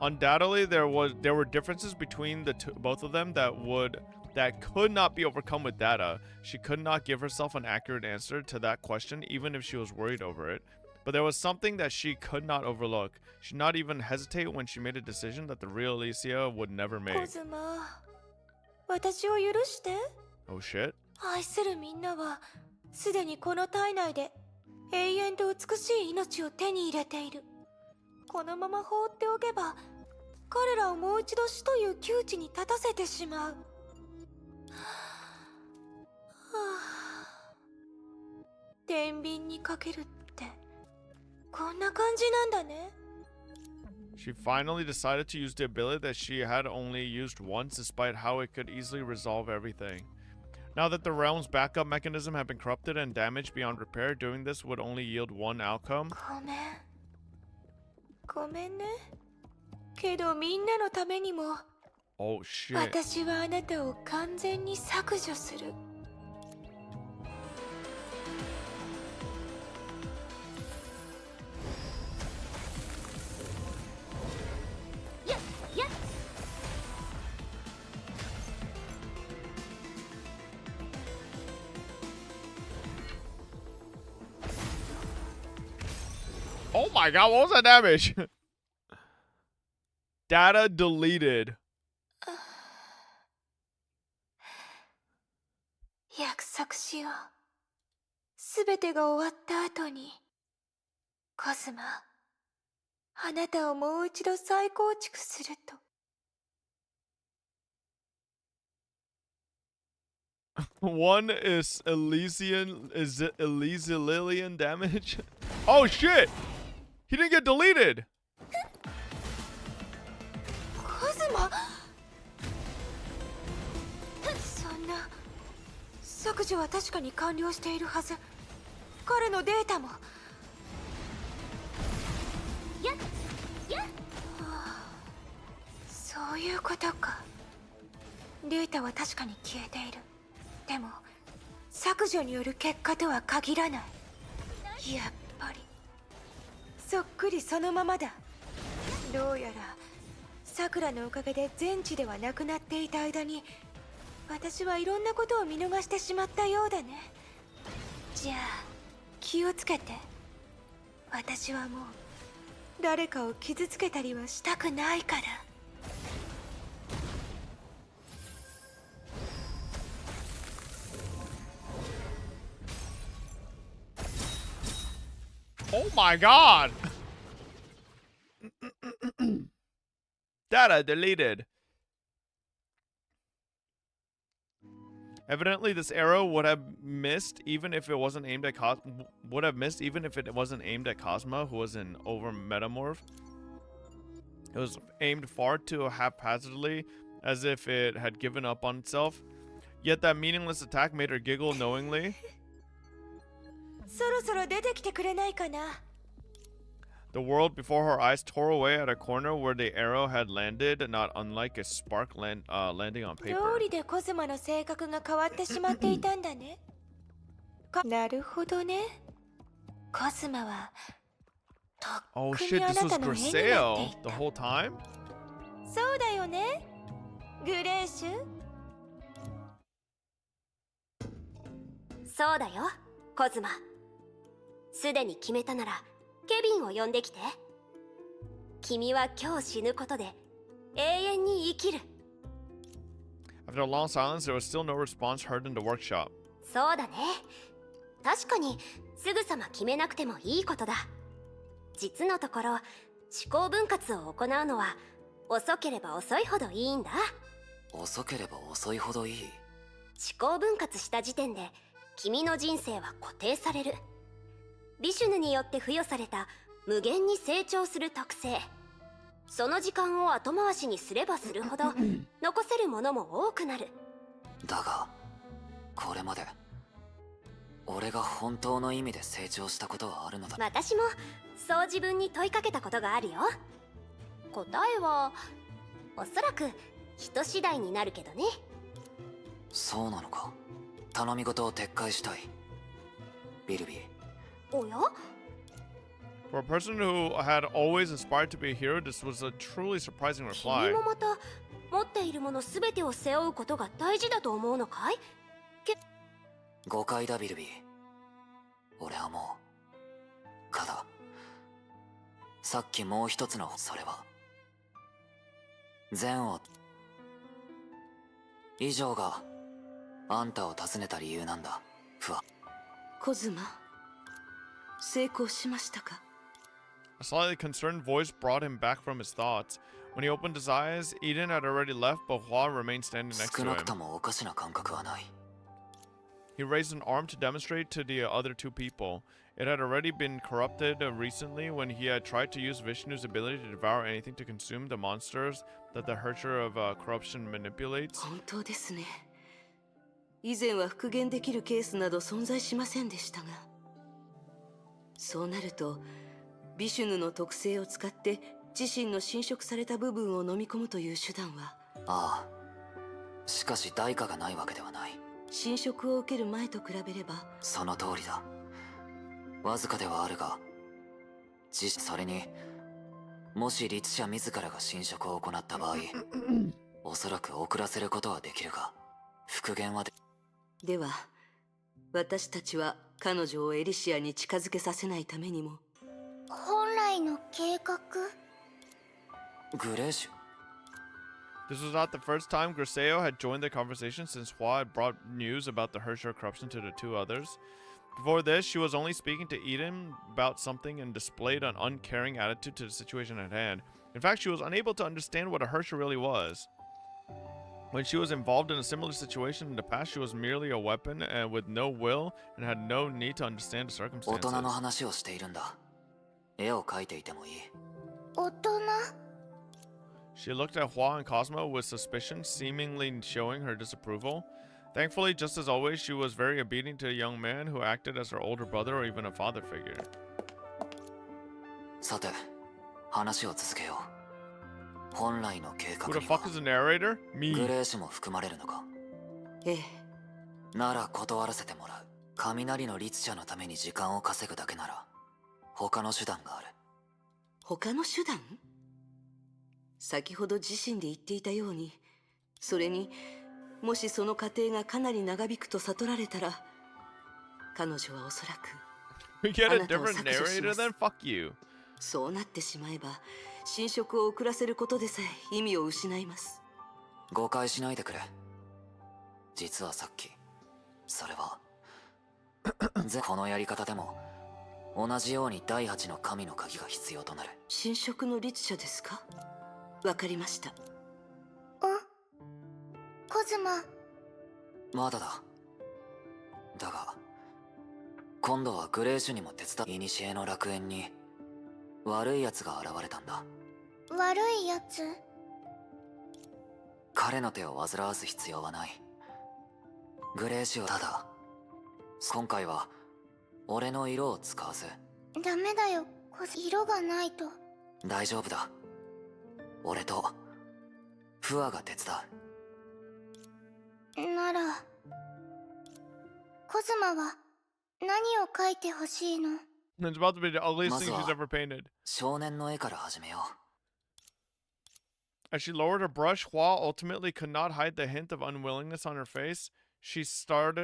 Undoubtedly, there were differences between both of them that could not be overcome with data. She could not give herself an accurate answer to that question, even if she was worried over it. But there was something that she could not overlook. She did not even hesitate when she made a decision that the real Alicia would never コ make. ズマ、私を許して。 Oh shit. 愛するみんなはすでにこの体内で永遠と美しい命を手に入れている。このまま放っておけば彼らをもう一度死という窮地に立たせてしまう。天秤にかけるってこんな感じなんだね。 She finally decided to use the ability that she had only used once, despite how it could easily resolve everything. Now that the realm's backup mechanism had been corrupted and damaged beyond repair, doing this would only yield one outcome. ごめん。ごめんね。けどみんなのためにも Oh shit. 私はあなたを完全に削除する。Oh my god, what was that damage? Data deleted. 約束しよう。すべてが終わった後に、コズマ、あなたをもう一度再構築すると。One is Elysian damage? Oh shit! He didn't get deleted! コズマ、そんな、削除は確かに完了しているはず。彼のデータも。そういうことか。データは確かに消えている。でも削除による結果とは限らない。やっぱりそっくりそのままだ。どうやらさくらのおかげで全知ではなくなっていた間に私はいろんなことを見逃してしまったようだね。じゃあ気をつけて。私はもう誰かを傷つけたりはしたくないから。Oh my god! Data deleted. Evidently, this arrow would have missed even if it wasn't aimed at Cosma, who was an over metamorph. It was aimed far too haphazardly, as if it had given up on itself. Yet that meaningless attack made her giggle knowingly. そろそろ出てきてくれないかな。 The world before her eyes tore away at a corner where the arrow had landed, not unlike a spark landing on ど paper. うりでコズマの性格が変わってしまっていたんだね。なるほどね。コズマはと Oh っく shit, にあ this な was たの絵になってい Griseo た the。whole time? そうだよね、グレーシュ。そうだよ、コズマ。すでに決めたならケビンを呼んできて。君は今日死ぬことで永遠に生きる。 After a long silence, there was still no response heard in the workshop. そうだね。確かにすぐさま決めなくてもいいことだ。実のところ思考分割を行うのは遅ければ遅いほどいいんだ。遅ければ遅いほどいい。思考分割した時点で君の人生は固定される。ビシュヌによって付与された無限に成長する特性。その時間を後回しにすればするほど残せるものも多くなる。だがこれまで俺が本当の意味で成長したことはあるのだ。私もそう自分に問いかけたことがあるよ。答えはおそらく人次第になるけどね。そうなのか。頼み事を撤回したい。ビルビー。おや、For a person who had always aspired to be a hero, this was a truly surprising 君 reply. もまた持っているもの全てを背負うことが大事だと思うのかい？誤解だビルビー。俺はもうたださっきもう一つのそれは善を以上があんたを訪ねた理由なんだ。フワ。コズマ、成功しましたか？ A slightly concerned voice brought him back from his thoughts. When he opened his eyes, Eden had already left, but Hua remained standing next 少 to なくと him. もおかしな感覚はない。 He raised an arm to demonstrate to the other two people. It had already been corrupted recently when he had tried to use Vishnu's ability to devour anything to consume the monsters that the Herrscher of Corruption manipulates. 本当ですね。以前は復元できるケースなど存在しませんでしたが、そうなるとビシュヌの特性を使って自身の侵食された部分を飲み込むという手段は、ああ。しかし代価がないわけではない。侵食を受ける前と比べれば、その通りだ。わずかではあるが、それにもし律者自らが侵食を行った場合、おそらく遅らせることはできるが、復元はでは私たちは彼女をエリシアに近づけさせないためにも、本来の計画？グレーシュ。 This was not the first time Griseo had joined the conversation since Hua had brought news about the Herrscher corruption to the two others. Before this, she was only speaking to Eden about something and displayed an uncaring attitude to the situation at hand. In fact, she was unable to understand what a Herrscher really was. When she was involved in a similar situation in the past, she was merely a weapon and with no will and had no need to understand the 大人の circumstances. 話をしているんだ。絵を描いていてもいい。大人？ She looked at Hua and Cosmo with suspicion, seemingly showing her disapproval. Thankfully, just as always, she was very obedient to a young man who acted as her older brother or even a father figure. さて、話を続けよう。本来の計 Who 画 the に fuck は is the narrator? グ Me. レーシュも含まれるのか。ええ、なら断らせてもらう。雷の律者のために時間を稼ぐだけなら他の手段がある。他の手段？先ほど自身で言っていたように、それにもしその過程がかなり長引くと悟られたら、彼女はおそらく We get a あなたを different 削除しま narrator す。 then? Fuck you. そうなってしまえば侵食を遅らせることでさえ意味を失います。誤解しないでくれ。実はさっきそれはこのやり方でも同じように第8の神の鍵が必要となる。侵食の律者ですか？わかりました。コズマ。まだだ。だが今度はグレーシュにも手伝い、古の楽園に悪い奴が現れたんだ。悪いやつ？彼の手を煩わす必要はない。グレーシュはただ今回は俺の色を使わず。ダメだよ、色がないと。大丈夫だ。俺とフアが手伝う。ならコズマは何を描いてほしいの？ It's about to be the ugliest thing she's Mazwa. ever painted. 少年の絵から始めよ As she lowered her brush, Hua ultimately could not hide the hint of unwillingness on her face. She stared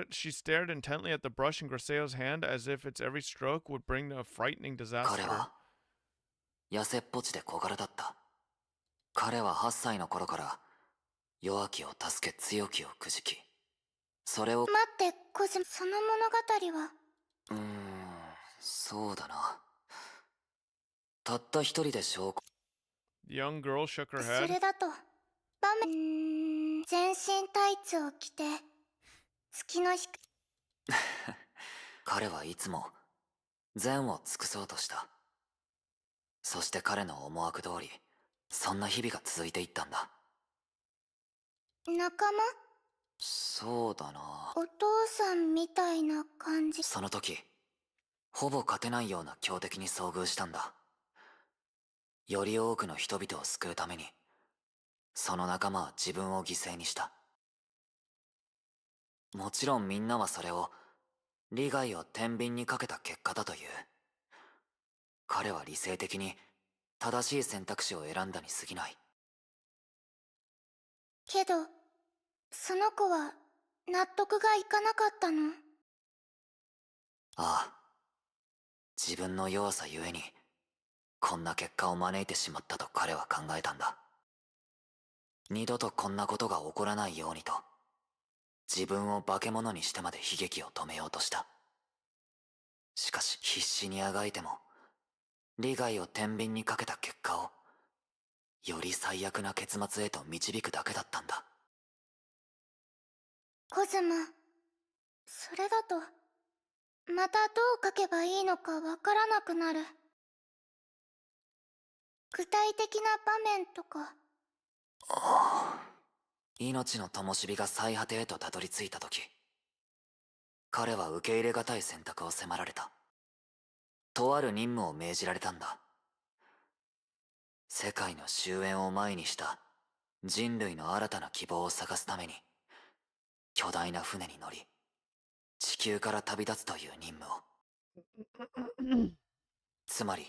intently at the brush in Griseo's hand as if its every stroke would bring a frightening う。 disaster. 彼は痩せっぽちで小柄だった。彼は8歳の頃から弱きを助け強きをくじき、それを待って、コズマ、その物語は？そうだな。たった一人で証拠。 The young girl shook her そ head. れだと場面、全身タイツを着て月の光。彼はいつも善を尽くそうとした。そして彼の思惑通りそんな日々が続いていったんだ。仲間？そうだな。お父さんみたいな感じ。その時ほぼ勝てないような強敵に遭遇したんだ。より多くの人々を救うためにその仲間は自分を犠牲にした。もちろんみんなはそれを利害を天秤にかけた結果だという。彼は理性的に正しい選択肢を選んだに過ぎない。けどその子は納得がいかなかったの。ああ、自分の弱さゆえにこんな結果を招いてしまったと彼は考えたんだ。二度とこんなことが起こらないようにと、自分を化け物にしてまで悲劇を止めようとした。しかし必死にあがいても利害を天秤にかけた結果をより最悪な結末へと導くだけだったんだ。コズマ、それだとまたどう書けばいいのかわからなくなる。具体的な場面とか。命の灯火が最果てへとたどり着いた時、彼は受け入れがたい選択を迫られた。とある任務を命じられたんだ。世界の終焉を前にした人類の新たな希望を探すために巨大な船に乗り地球から旅立つという任務を。つまり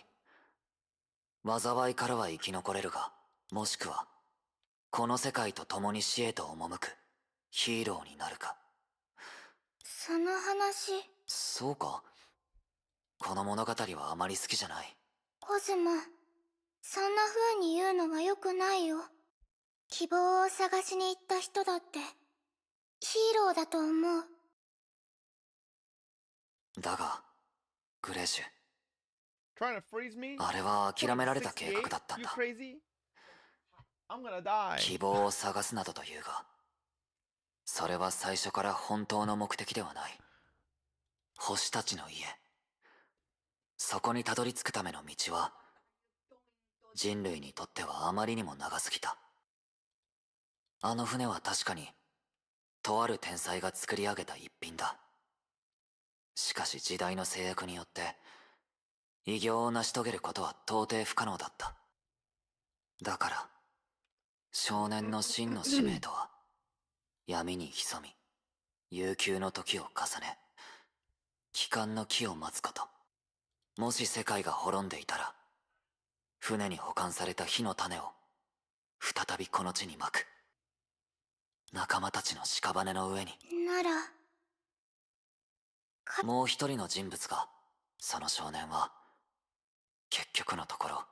災いからは生き残れるが、もしくはこの世界と共に死へと赴くヒーローになるか。その話。そうか。この物語はあまり好きじゃない。コズマ、そんな風に言うのは良くないよ。希望を探しに行った人だってヒーローだと思う。だがグレーシュ、 Trying to freeze me? あれは諦められた計画だったん You だ。 crazy? I'm gonna die. 希望を探すなどと言うが、それは最初から本当の目的ではない。星たちの家、そこにたどり着くための道は人類にとってはあまりにも長すぎた。あの船は確かにとある天才が作り上げた一品だ。しかし時代の制約によって偉業を成し遂げることは到底不可能だった。だから少年の真の使命とは闇に潜み悠久の時を重ね帰還の機を待つこと。もし世界が滅んでいたら船に保管された火の種を再びこの地にまく。仲間たちの屍の上に。ならもう一人の人物が、その少年は結局のところ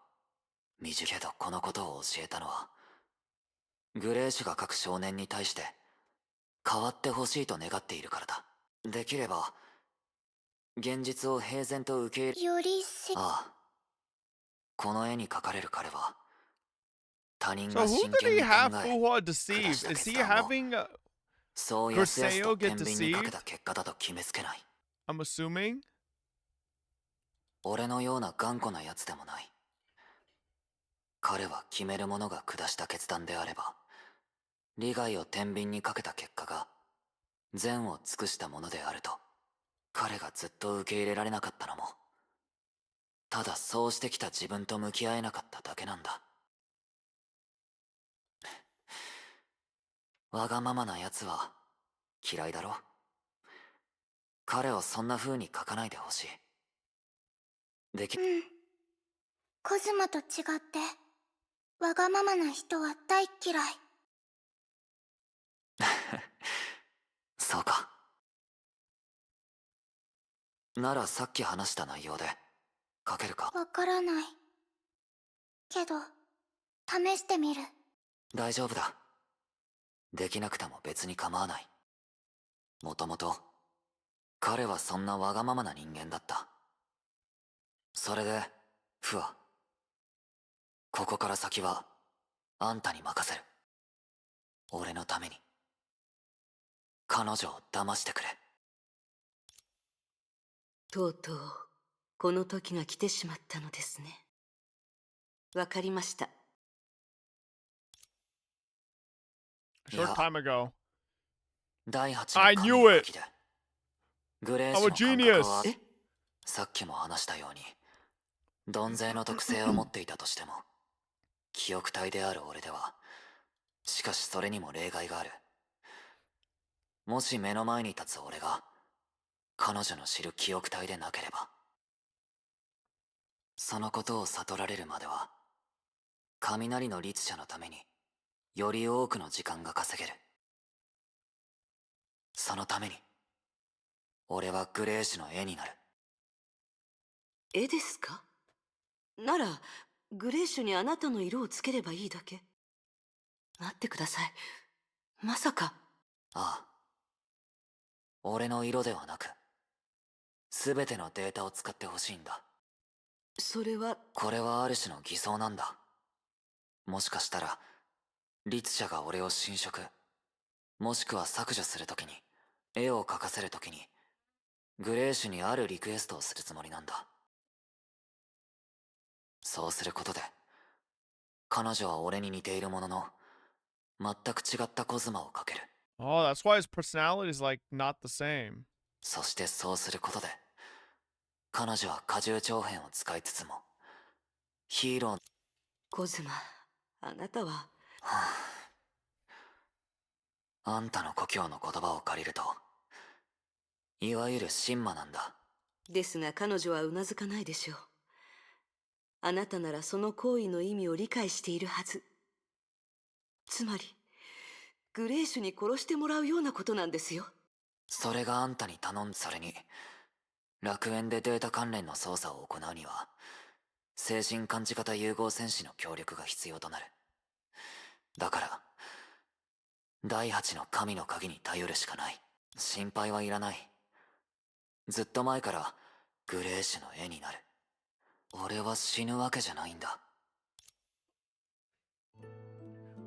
未熟けどこのことを教えたのはグレーシュが各少年に対して変わってほしいと願っているからだ。できれば現実を平然と受け入れ、よりああ、この絵に描かれる彼は他人 So が who 真 did 剣 he に考 have え Fuhua deceive? Crash Is he that having そうやすやすと Perseo get 天秤にかけ deceived? た結果だと決めつけない。 I'm assuming? 俺のような頑固なやつでもない。彼は決める者が下した決断であれば利害を天秤にかけた結果が善を尽くしたものであると。彼がずっと受け入れられなかったのもただそうしてきた自分と向き合えなかっただけなんだ。わがままなやつは嫌いだろ。彼をそんな風に書かないでほしい。でき、コズマと違ってわがままな人は大嫌い。そうか。ならさっき話した内容で書けるか。わからないけど試してみる。大丈夫だ。できなくても別に構わない。もともと彼はそんなわがままな人間だった。それでフア、ここから先はあんたに任せる。俺のために彼女を騙してくれ。とうとうこの時が来てしまったのですね。わかりました。A short time ago. 第8 I の knew 神の it! 書きでグレー I'm シ a ュの感覚は genius! さっきも話したように鈍勢の特性を持っていたとしても記憶体である俺では、しかしそれにも例外がある。もし目の前に立つ俺が彼女の知る記憶体でなければそのことを悟られるまでは、雷の律者のためにより多くの時間が稼げる。そのために俺はグレーシュの絵になる。絵ですか？ならグレーシュにあなたの色をつければいいだけ。待ってください。まさか。ああ、俺の色ではなく全てのデータを使ってほしいんだ。それは。これはある種の偽装なんだ。もしかしたら律者が俺を侵食もしくは削除するときに、絵を描かせるときにグレーシュにあるリクエストをするつもりなんだ。そうすることで彼女は俺に似ているものの全く違ったコズマを描ける。 Oh, that's why his personality is like not the same. そしてそうすることで彼女は荷重長編を使いつつもヒーロー。コズマ、あなたは。あんたの故郷の言葉を借りるといわゆる神魔なんだ。ですが彼女はうなずかないでしょう。あなたならその行為の意味を理解しているはず。つまりグレーシュに殺してもらうようなことなんですよ。それがあんたに頼んで、それに楽園でデータ関連の操作を行うには精神感じ方融合戦士の協力が必要となる。だから第8の神の鍵に頼るしかない。心配はいらない。ずっと前からグレーシュの絵になる。俺は死ぬわけじゃないんだ。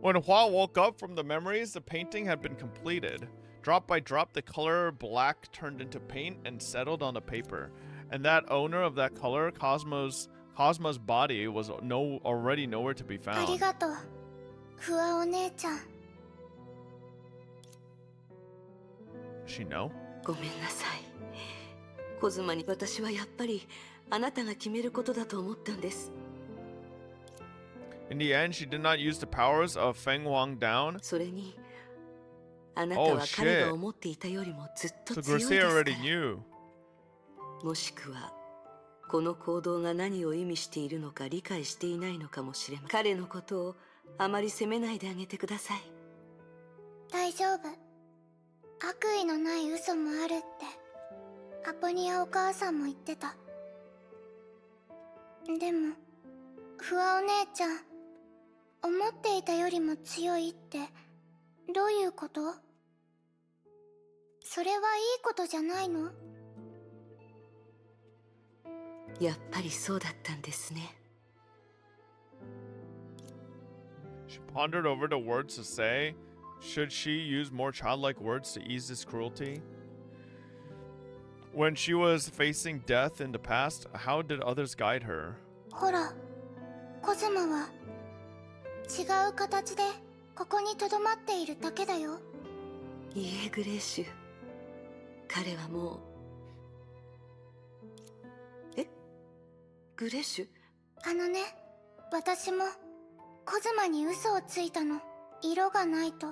When Hua woke up from the memories, the painting had been completed. Drop by drop, the color black turned into paint and settled on the paper. And that owner of that color, Cosmo's body, was already nowhere to be あり found. がとう、フワお姉ちゃん。 Does she know? ごめんなさい。コズマに、私はやっぱりあなたが決めることだと思ったんです。 In the end, she did not use the powers of Feng Huang down. それにあなたは彼が思っていたよりもずっと So 強いです Garcia か already ら。 knew. もしくはこの行動が何を意味しているのか理解していないのかもしれない。彼のことをあまり責めないであげてください。大丈夫、悪意のない嘘もあるってアポニアお母さんも言ってた。でもフワお姉ちゃん、思っていたよりも強いってどういうこと？それはいいことじゃないの？やっぱりそうだったんですね。 She pondered over the words to say. Should she use more childlike words to ease this cruelty? When she was facing death in the past, how did others guide her? ほら、コズマは違う形でここにとどまっているだけだよ。いいえグレーシュ、彼はもう。え、グレーシュ？あのね、私もコズマに嘘をついたの。色がないと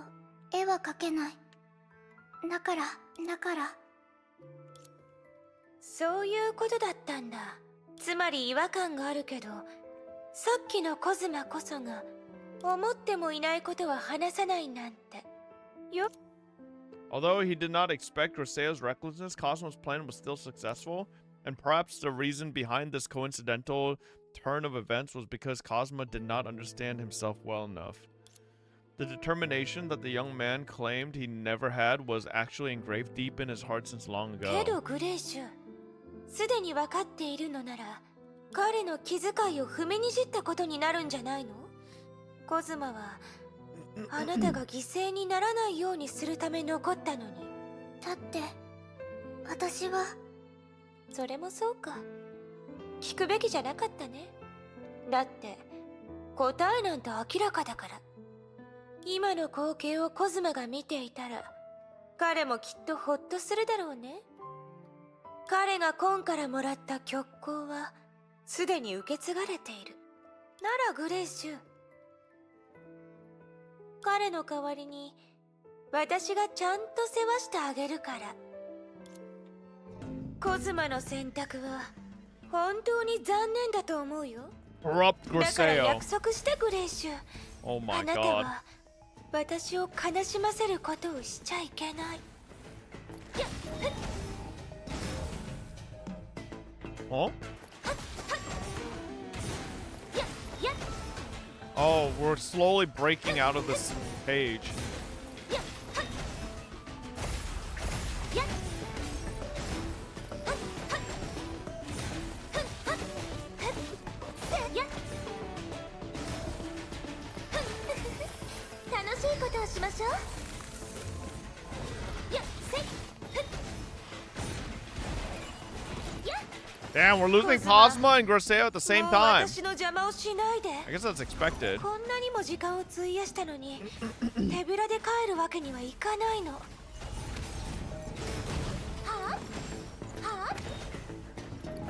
絵は描けない。だからそういうことだったんだ。つまり違和感があるけど、さっきのコズマこそが思ってもいないことは話さないなんて。よ。 Although he did not expect Roseo's recklessness, Cosmo's plan was still successful, and perhaps the reason behind this coincidental turn of events was because Cosmo did not understand himself well enough. The determination that the young man claimed he never had was actually engraved deep in his heart since long け ago. どグレーシュ、すでに分かっているのなら、彼の気遣いを踏みにじったことになるんじゃないの？コズマはあなたが犠牲にならないようにするため残ったのに。だって私は。それもそうか。聞くべきじゃなかったね。だって答えなんて明らかだから。今の光景をコズマが見ていたら、彼もきっとホッとするだろうね。彼が今からもらった曲光はすでに受け継がれている。ならグレーシュ、彼の代わりに私がちゃんと世話してあげるから。コズマの選択は本当に残念だと思うよ。 Corrupt だから Griseo. 約束してグレイシュ。 Oh あ my なた god. は私を悲しませることをしちゃいけない。 Huh? Oh, we're slowly breaking out of this page. Yeah. 楽しいことをしましょう。やっせい。 Damn, we're losing Cosma and Griseo at the same もう time. 私の邪魔をしないで。 I guess that's expected. こんなにも時間を費やしたのに手ぶらで帰るわけにはいかないの。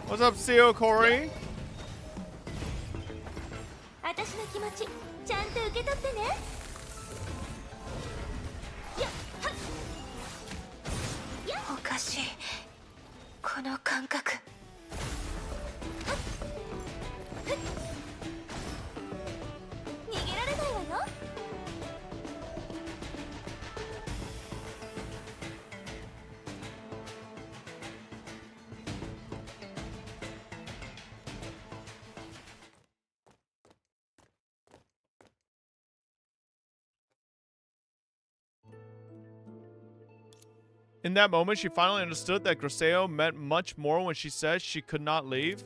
What's up, Seo Corey? 私の気持ちちゃんと受け取ってね。おかしいこの感覚。 逃げられないわよ。 In that moment, she finally understood that Griseo meant much more when she said she could not leave.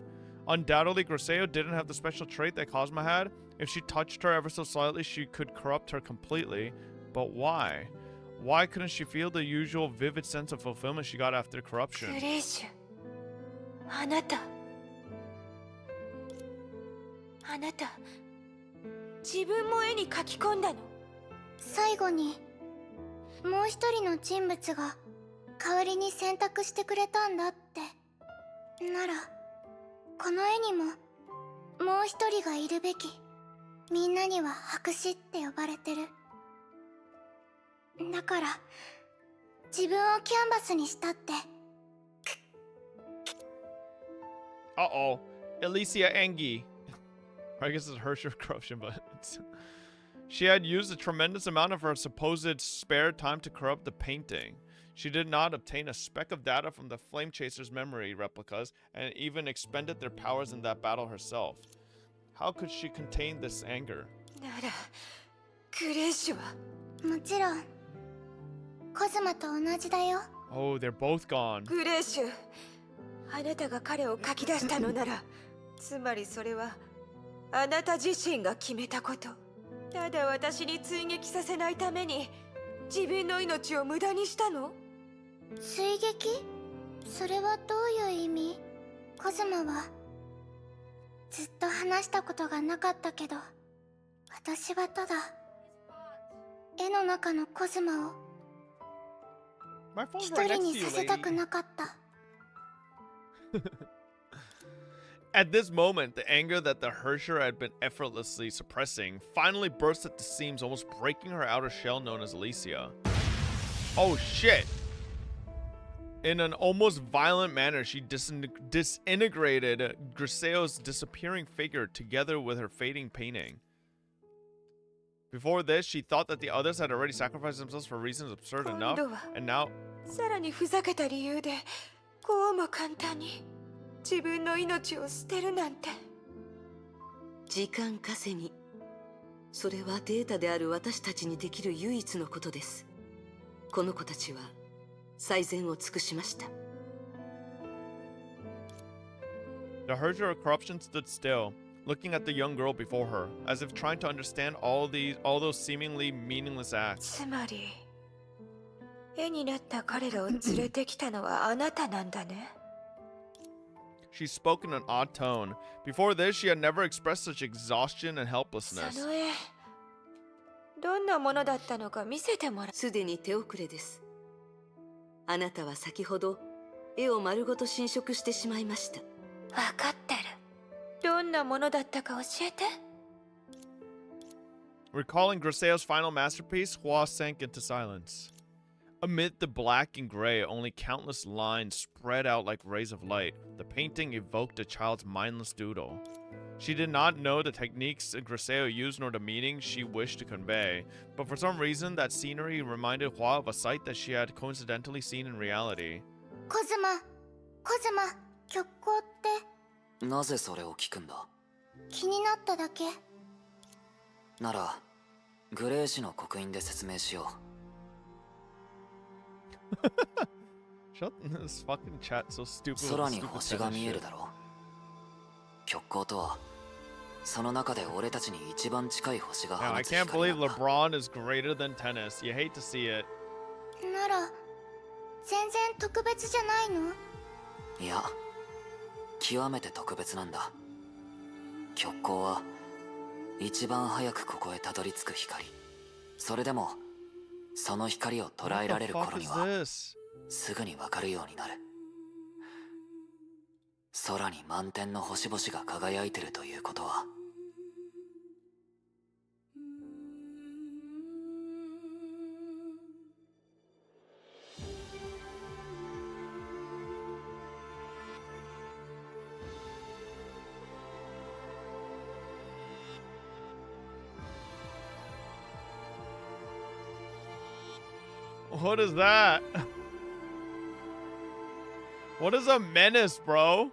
Undoubtedly, Griseo didn't have the special trait that Cosma had. If she touched her ever so slightly, she could corrupt her completely. But why? Why couldn't she feel the usual vivid sense of fulfillment she got after グ corruption? レイシュ、あなた自分も絵に描き込んだの。最後にもう一人の人物が代わりに選択してくれたんだって。ならこの絵にももう一人がいるべき。みんなには白紙って呼ばれてる。だから自分をキャンバスにしたって。 Uh-oh. Elysia Engi. I guess it's Hersher corruption, but it's... She had used a tremendous amount of her supposed spare time to corrupt the painting. She did not obtain a speck of data from the Flame Chaser's memory replicas, and even expended their powers in that battle herself. How could she contain this anger? ならグレイシュは。もちろんコズマと同じだよ。 Oh, they're both gone. グレイシュ、あなたが彼を書き出したのならつまりそれはあなた自身が決めたこと。ただ私に追撃させないために自分の命を無駄にしたの？追撃？それはどういう意味？コズマはずっと話したことがなかったけど、私はただ絵の中のコズマを My phone's 一 right 人 next に to you, させた lady. くなかった。 At this moment, the anger that the Hersher had been effortlessly suppressing finally burst at the seams, almost breaking her outer shell known as Elysia. Oh shit! In an almost violent manner, she disintegrated Griseo's disappearing figure together with her fading painting. Before this, she thought that the others had already sacrificed themselves for reasons absurd enough, and now... さらにふざけた理由でこうも簡単に自分の命を捨てるなんて。時間稼ぎ、それはデータである私たちにできる唯一のことです。この子たちは最善を尽くしました。 The Hersher of Corruption stood still, looking at the young girl before her, as if trying to understand all those seemingly meaningless acts. つまり絵になった彼らを連れてきたのはあなたなんだね。 She spoke in an odd tone. Before this, she had never expressed such exhaustion and そ helplessness. の絵どんなものだったのか見せてもらう。すでに手遅れです。あなたは先ほど絵を丸ごと侵食してしまいました。分かってる。どんなものだったか教えて。 Recalling Griseo's final masterpiece, Hua sank into silence. Amid the black and gray, only countless lines spread out like rays of light. The painting evoked a child's mindless doodle. She did not know the techniques Griseo used nor the meaning she wished to convey, but for some reason that scenery reminded Hua of a sight that she had coincidentally seen in reality. コズマ曲光ってなぜそれを聞くんだ？気になっただけ。ならグレー氏の刻印で説明しよ Shut this fucking chat so stupid. う。空に星が見えるだろ。極光とはその中で俺たちに一番近い星が Now, 放 I つ can't 光 believe なんだ。 LeBron is greater than tennis. You hate to see it. なら全然特別じゃないの？いや、極めて特別なんだ。極光は一番早くここへたどり着く光。それでもその光を捉えられる What 頃 the に fuck は is this? すぐにわかるようになる。空に満天の星々が輝いてるということは。What is that? What is a menace, bro?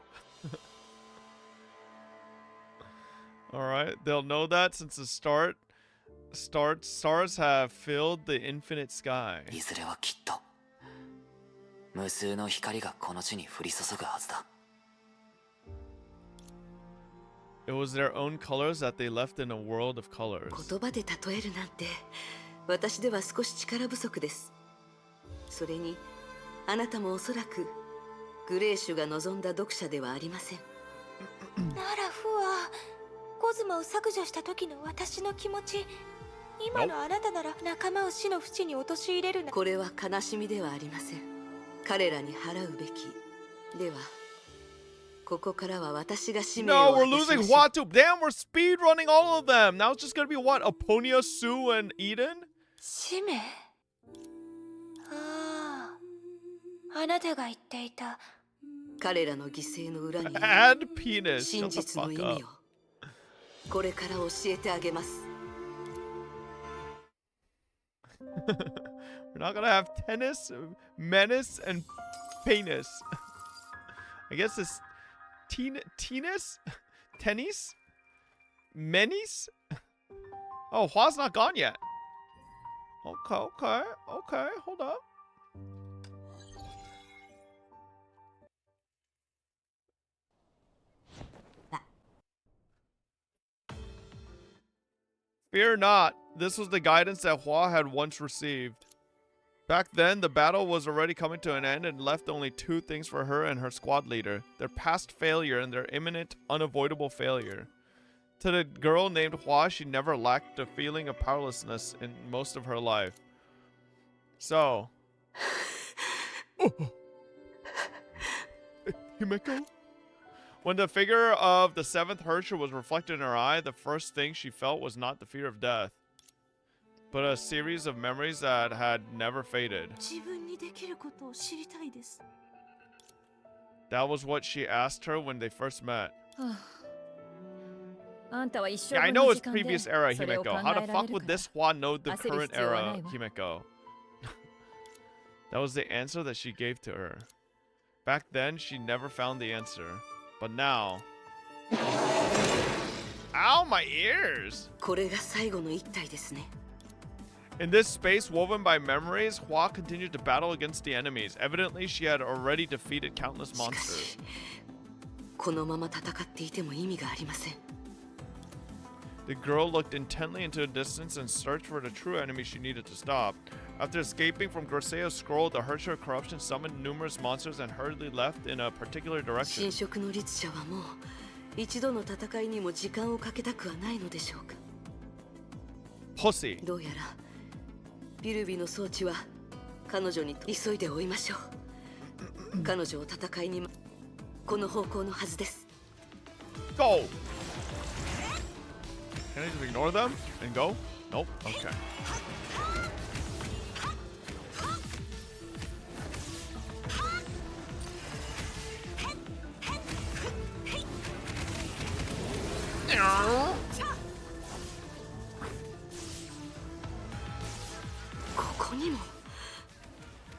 Alright, they'll know that since the stars have filled the infinite sky. いずれはきっと無数の光がこの地に降り注ぐはずだ。 It was their own colors that they left in a world of colors. 言葉で例えるなんて私では少し力不足です。それにあなたもおそらくグレーシュが望んだ読者ではありません。ならフはコズマを削除した時の私の気持ち、今のあなたなら仲間を死の淵に陥れるな。これは悲しみではありません。彼らに払うべき。ではここからは私が使命 No, を we're 果たし losing ましょう。 Watu. Damn, we're speed running all of them. Now it's just gonna be what? Aponia, Sue, and Eden? 使命？ああ、あなたが言っていた。彼らの犠牲の裏に And penis. 真 Shut the 実の fuck 意味 up. をこれから教えてあげます。 We're not gonna have tennis, menace, and penis. I guess it's tennis? Tennis? Menis? Oh, Hua's not gone yet. Okay, hold up. Fear not, this was the guidance that Hua had once received. Back then, the battle was already coming to an end and left only two things for her and her squad leader, their past failure and their imminent, unavoidable failure. To the girl named Hua, she never lacked a feeling of powerlessness in most of her life. So... Himeko? When the figure of the seventh Herrscher was reflected in her eye, the first thing she felt was not the fear of death, but a series of memories that had never faded. 自分にできることを知りたいです。 That was what she asked her when they first met. あんたは一生 Yeah, I 分 know の it's 時間で previous era それを考 Himeko. え How ら the れ fuck る would から this Hua know the 焦る current 必要はな era いわ。 Himeko? That was the answer that she gave to her. Back then, she never found the answer. But now... Ow, my ears! これが最後の一体ですね。 In this space woven by memories, Hua continued to battle against the enemies. Evidently, she had already defeated countless しか monsters. しこのまま戦っていても意味がありません。 The girl looked intently into the distance and searched for the true enemy she needed to stop. After escaping from Griseo's scroll, the Herrscher of Corruption summoned numerous monsters and hurriedly left in a particular direction. 神職の律者はもう一度の戦いにも時間をかけたくはないのでしょうか。 Pussy. どうやらビルビの装置は彼女に急いで追いましょう。彼女を戦いにこの方向のはずです。 Go! Can I just ignore them and go? Nope. Okay. にも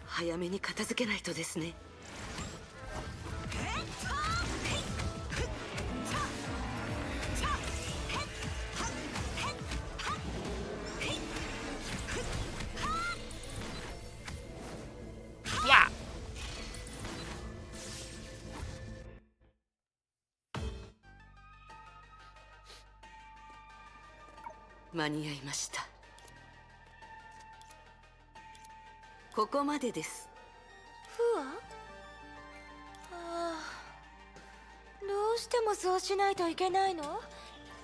早めに片付けないとですね。間に合いました。ここまでです。ふわどうしてもそうしないといけないの？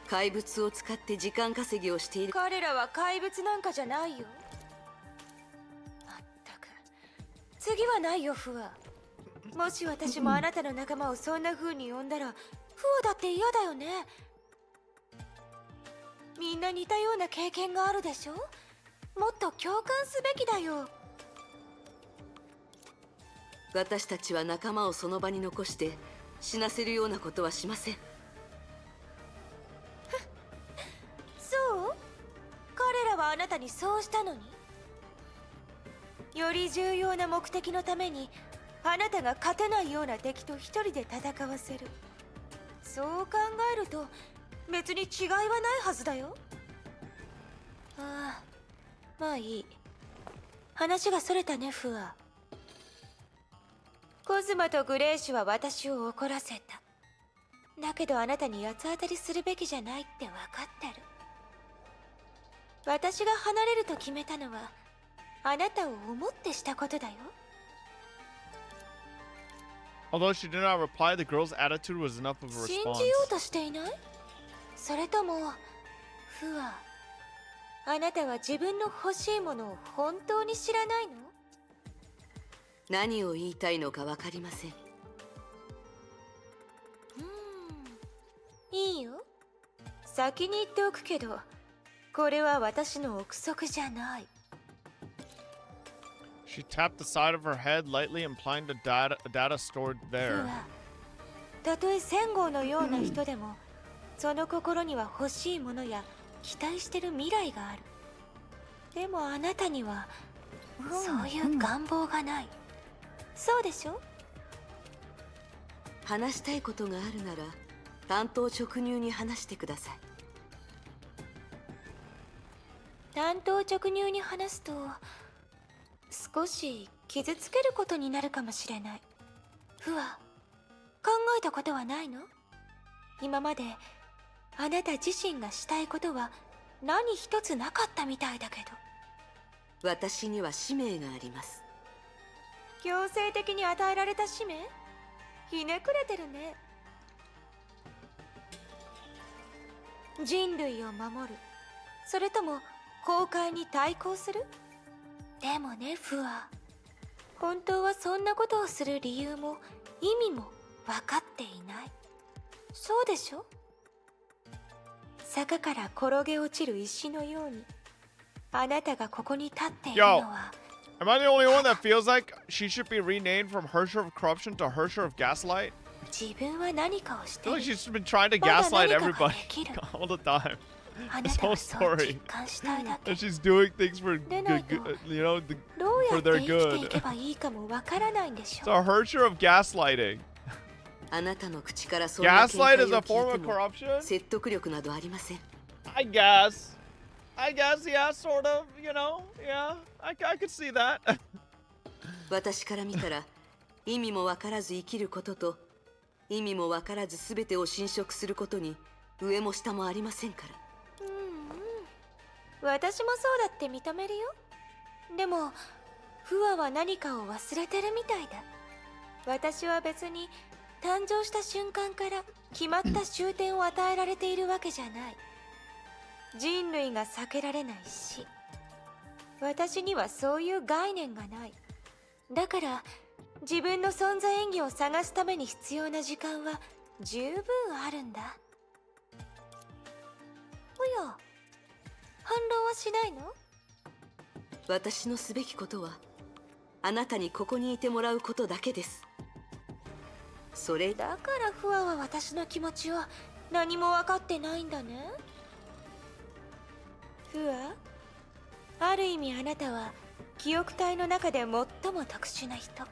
怪物を使って時間稼ぎをしている。彼らは怪物なんかじゃないよ。まったく次はないよ、ふわ。もし私もあなたの仲間をそんな風に呼んだら、ふわだって嫌だよね。みんな似たような経験があるでしょ。もっと共感すべきだよ。私たちは仲間をその場に残して死なせるようなことはしません。そう？彼らはあなたにそうしたのに？より重要な目的のためにあなたが勝てないような敵と一人で戦わせる。そう考えると別に違いはないはずだよ。ああ、まあいい。話がそれたね、フア。コズマとグレーシュは私を怒らせた。だけどあなたに八つ当たりするべきじゃないって分かってる。私が離れると決めたのはあなたを思ってしたことだよ。Although she did not reply, the girl's attitude was enough of a 信 response. じようとしていない？それともフア、あなたは自分の欲しいものを本当に知らないの？何を言いたいのか分かりません。いいよ。先に言っておくけど、これは私の憶測じゃない。She tapped the side of her head lightly, implying a data stored フ there. ア、たとえ千号のような人でも、その心には欲しいものや期待してる未来がある。でもあなたにはそういう願望がない。そうでしょ？話したいことがあるなら単刀直入に話してください。単刀直入に話すと少し傷つけることになるかもしれない。フア、考えたことはないの？今まであなた自身がしたいことは何一つなかったみたいだけど。私には使命があります。強制的に与えられた使命？ひねくれてるね。人類を守る、それとも崩壊に対抗する？でもね、フア、本当はそんなことをする理由も意味も分かっていない。そうでしょ？坂から転げ落ちる石のようにあなたがここに立っているのは。Am I the only one that feels like she should be renamed from Hersher of Corruption to Hersher of Gaslight? 自分は何かをし I て feel い like る。 she's been trying to まだ gaslight 何かが everybody できる。 all the time. あな This た whole はそう実 story. 感したいだけ。 And she's doing things for でない good, と you know, どうや for って their 生きていけ good. ばいいかもわからないんでし It's ょ。 a Hersher of gaslighting. あなたの口からそんな見 Gaslight 解 is を a 聞 form い of ても corruption? 説得力などありません。I guess, yeah, sort of, you know, yeah, I could see that. 私から見たら意味も分からず生きることと意味も分からず全てを侵食することに上も下もありませんから。私もそうだって認めるよ。でもフアは何かを忘れてるみたいだ。私は別に誕生した瞬間から決まった終点を与えられているわけじゃない。人類が避けられないし、私にはそういう概念がない。だから自分の存在意義を探すために必要な時間は十分あるんだ。おや、反論はしないの？私のすべきことはあなたにここにいてもらうことだけです。それだからフアは私の気持ちを何も分かってないんだね。フア、ある意味あなたは記憶体の中で最も特殊な人。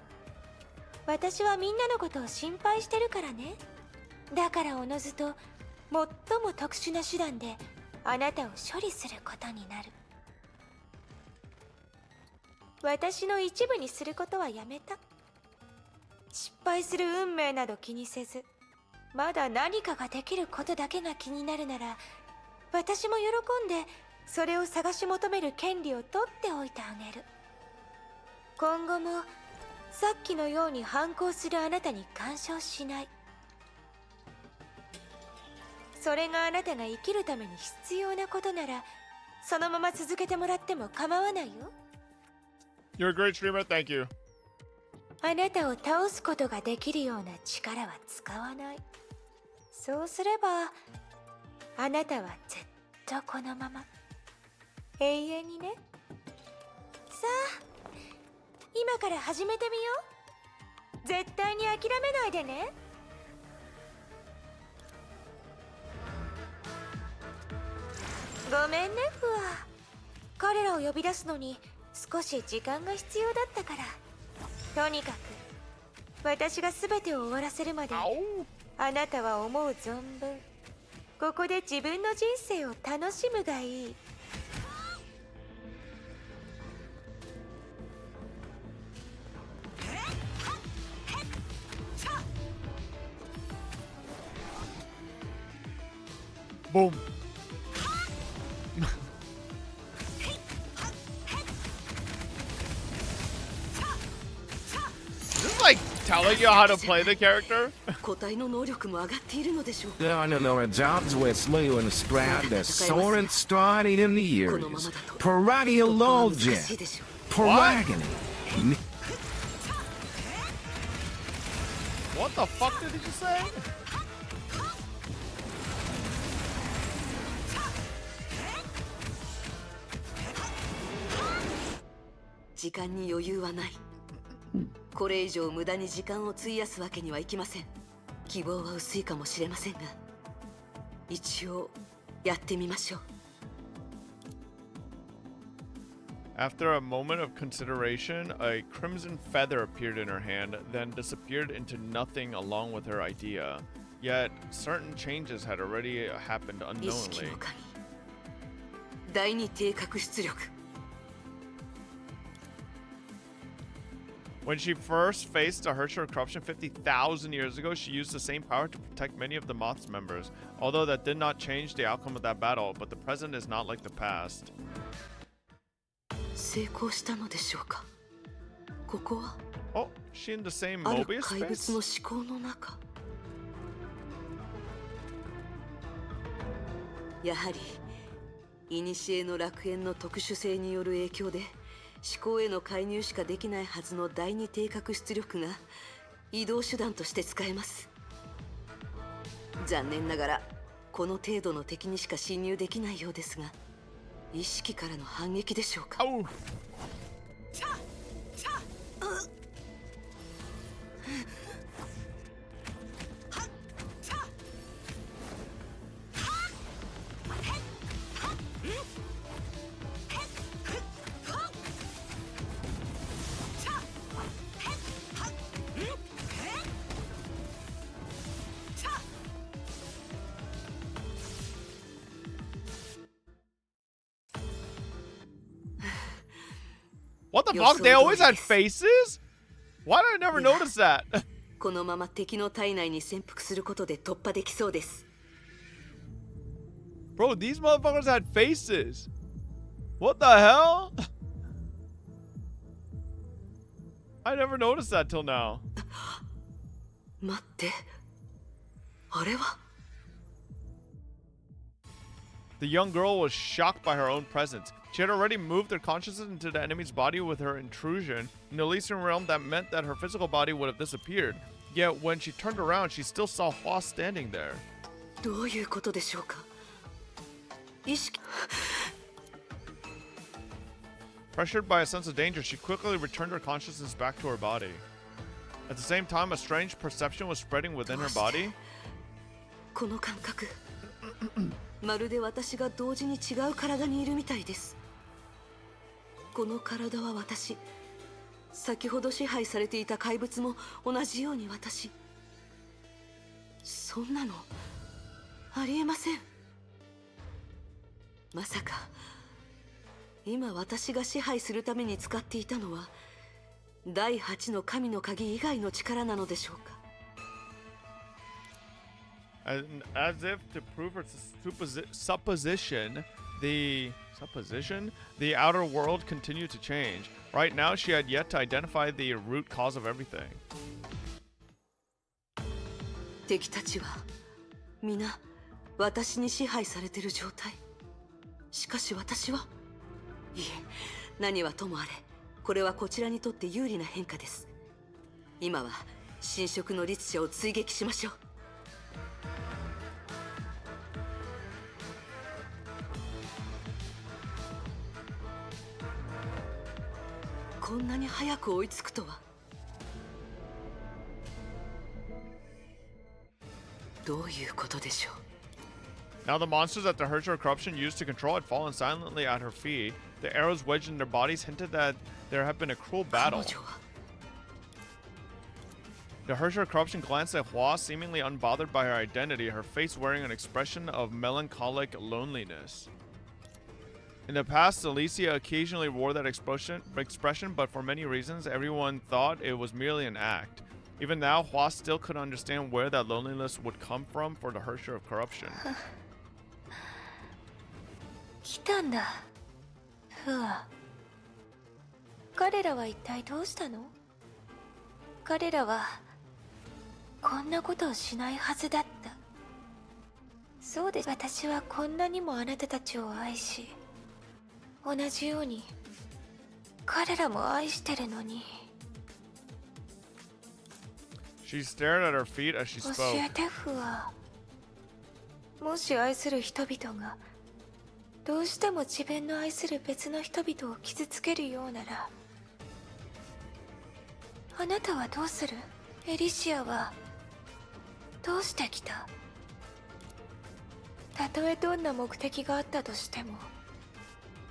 私はみんなのことを心配してるからね。だからおのずと最も特殊な手段であなたを処理することになる。私の一部にすることはやめた。失敗する運命など気にせず、まだ何かができることだけが気になるなら、私も喜んでそれを探し求める権利を取っておいてあげる。今後もさっきのように反抗するあなたに干渉しない。それがあなたが生きるために必要なことなら、そのまま続けてもらっても構わないよ。 You're a great streamer, thank you. あなたを倒すことができるような力は使わない。そうすればあなたはずっとこのまま永遠にね。さあ、今から始めてみよう。絶対に諦めないでね。ごめんね、フワ。彼らを呼び出すのに少し時間が必要だったから。とにかく私が全てを終わらせるまで、あなたは思う存分ここで自分の人生を楽しむがいい。Boom. Is this like telling you how to play the character? 個体の能力も上がっているのでしょう。 No, jobs with Slew and Strad, the soaring starting in the years. このままだと Paradiologia. 難しいでしょう。 Paragony. What the fuck did you say? 時間に余裕はない。これ以上無駄に時間を費やすわけにはいきません。希望は薄いかもしれませんが、一応やってみましょう。 After a moment of consideration, a crimson feather appeared in her hand, then disappeared into nothing along with her idea. Yet, certain changes had already happened 意識 unknowingly. の鍵、第二定格出力。 When she first faced a Herrscher corruption 50,000 years ago, she used the same power to protect many of the Moth's members. Although that did not change the outcome of that battle, but the present is not like the past. 成功したのでしょうか。ここは Oh, she in the same ある Mobius 怪物 space? の思考の中。やはり古の楽園の特殊性による影響で思考への介入しかできないはずの第二定格出力が移動手段として使えます。残念ながらこの程度の敵にしか侵入できないようですが、意識からの反撃でしょうか。 Oh. What the fuck? They always had faces? Why did I never notice that? このまま敵の体内に潜伏することで突破できそうです。 Bro, these motherfuckers had faces. What the hell? I never noticed that till now. 待って、あれは The young girl was shocked by her own presence. She had already moved her consciousness into the enemy's body with her intrusion. In the Elysian Realm, that meant that her physical body would have disappeared. Yet, when she turned around, she still saw Hua standing there. どういうことでしょうか。意識 Pressured by a sense of danger, she quickly returned her consciousness back to her body. At the same time, a strange perception was spreading within her body. この感覚、まるで私が同時に違う体にいるみたいです。この体は私。先ほど支配されていた怪物も同じように私。そんなのありえません。まさか今私が支配するために使っていたのは第8の神の鍵以外の力なのでしょうか。As if to prove her supposition, the outer world continued to change. Right now, she had yet to identify the root cause of everything. 敵たちは皆私に支配されている状態。しかし私はいえ、何はともあれ、これはこちらにとって有利な変化です。今は神職の律者を追撃しましょう。こんなに早く追いつくとは。どういうことでしょう。 Now the monsters that the Herrscher corruption used to control had fallen silently at her feet. The arrows wedged in their bodies hinted that there had been a cruel battle. The Herrscher corruption glanced at Hua, seemingly unbothered by her identity, her face wearing an expression of melancholic loneliness. In the past, Alicia occasionally wore that expression, but for many reasons, everyone thought it was merely an act. Even now, Hua still couldn't understand where that loneliness would come from for the Herrscher of corruption. 来たんだ。ふわ。彼らは一体どうしたの？彼らはこんなことをしないはずだった。そうです。私はこんなにもあなたたちを愛し、同じように彼らも愛してるのに。She stared at her feet as she 教 spoke. えてふわ。もし愛する人々がどうしても自分の愛する別の人々を傷つけるようなら、あなたはどうする？エリシアはどうしてきた？たとえどんな目的があったとしても、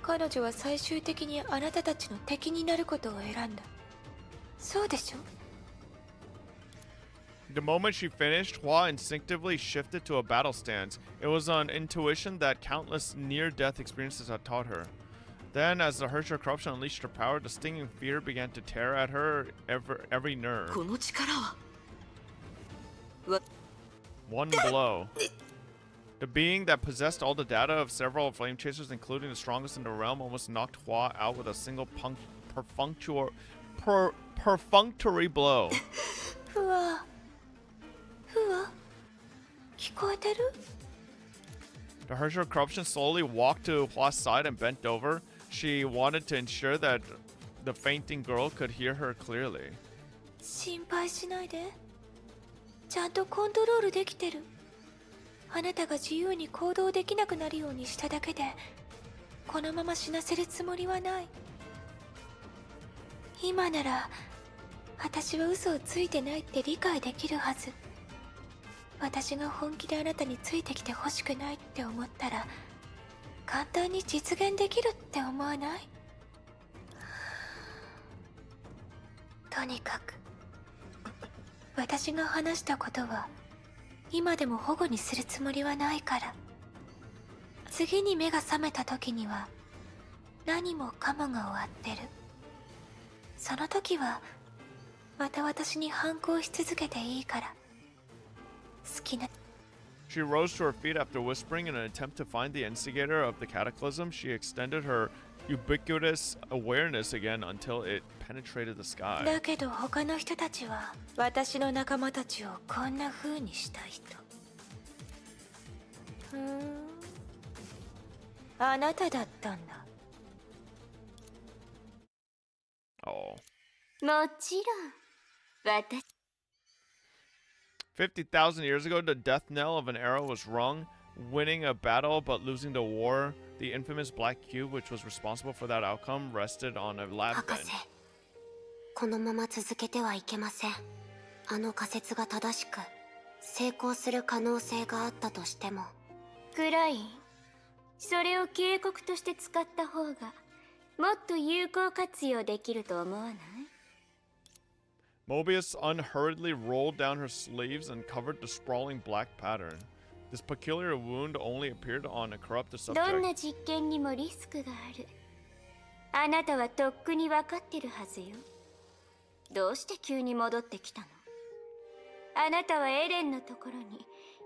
彼女は最終的にあなたたちの敵になることを選んだ。そうでしょ？ The moment she finished, Hua instinctively shifted to a battle stance. It was an intuition that countless near-death experiences had taught her. Then, as the Herrscher corruption unleashed her power, the stinging fear began to tear at her every nerve. この力は One blow. The being that possessed all the data of several flame chasers, including the strongest in the realm, almost knocked Hua out with a single perfunctory blow. ふわ。ふわ。聞こえてる？ The Herrscher corruption slowly walked to Hua's side and bent over. She wanted to ensure that the fainting girl could hear her clearly. 心配しないで。ちゃんとコントロールできてる。あなたが自由に行動できなくなるようにしただけで、このまま死なせるつもりはない。今なら私は嘘をついてないって理解できるはず。私が本気であなたについてきてほしくないって思ったら、簡単に実現できるって思わない？とにかく私が話したことは今でも保護にするつもりはないから。次に目が覚めた時には何もかもが終わってる。その時はまた私に反抗し続けていいから。好きな。 She rose to her feet after whispering in an attempt to find the instigator of the cataclysm. She extended her ubiquitous awareness again until it penetrated the sky. だけど他の人たちは私の仲間たちをこんな風にした人。あなただったんだ。Oh. もちろん私 50,000 years ago, the death knell of an arrow was rung. Winning a battle but losing the war, the infamous black cube which was responsible for that outcome rested on a lab 博 bench. 士、このまま続けてはいけません。あの仮説が正しく成功する可能性があったとしても、クライン、それを警告として使った方がもっと有効活用できると思わない？ Mobius unhurriedly rolled down her sleeves and covered the sprawling black pattern. This peculiar wound only appeared on a corrupted どん subject. な実験にもリスクがある。あなたはとっくに分かってるはずよ。どうして急に戻ってきたの？あなたはエレンのところに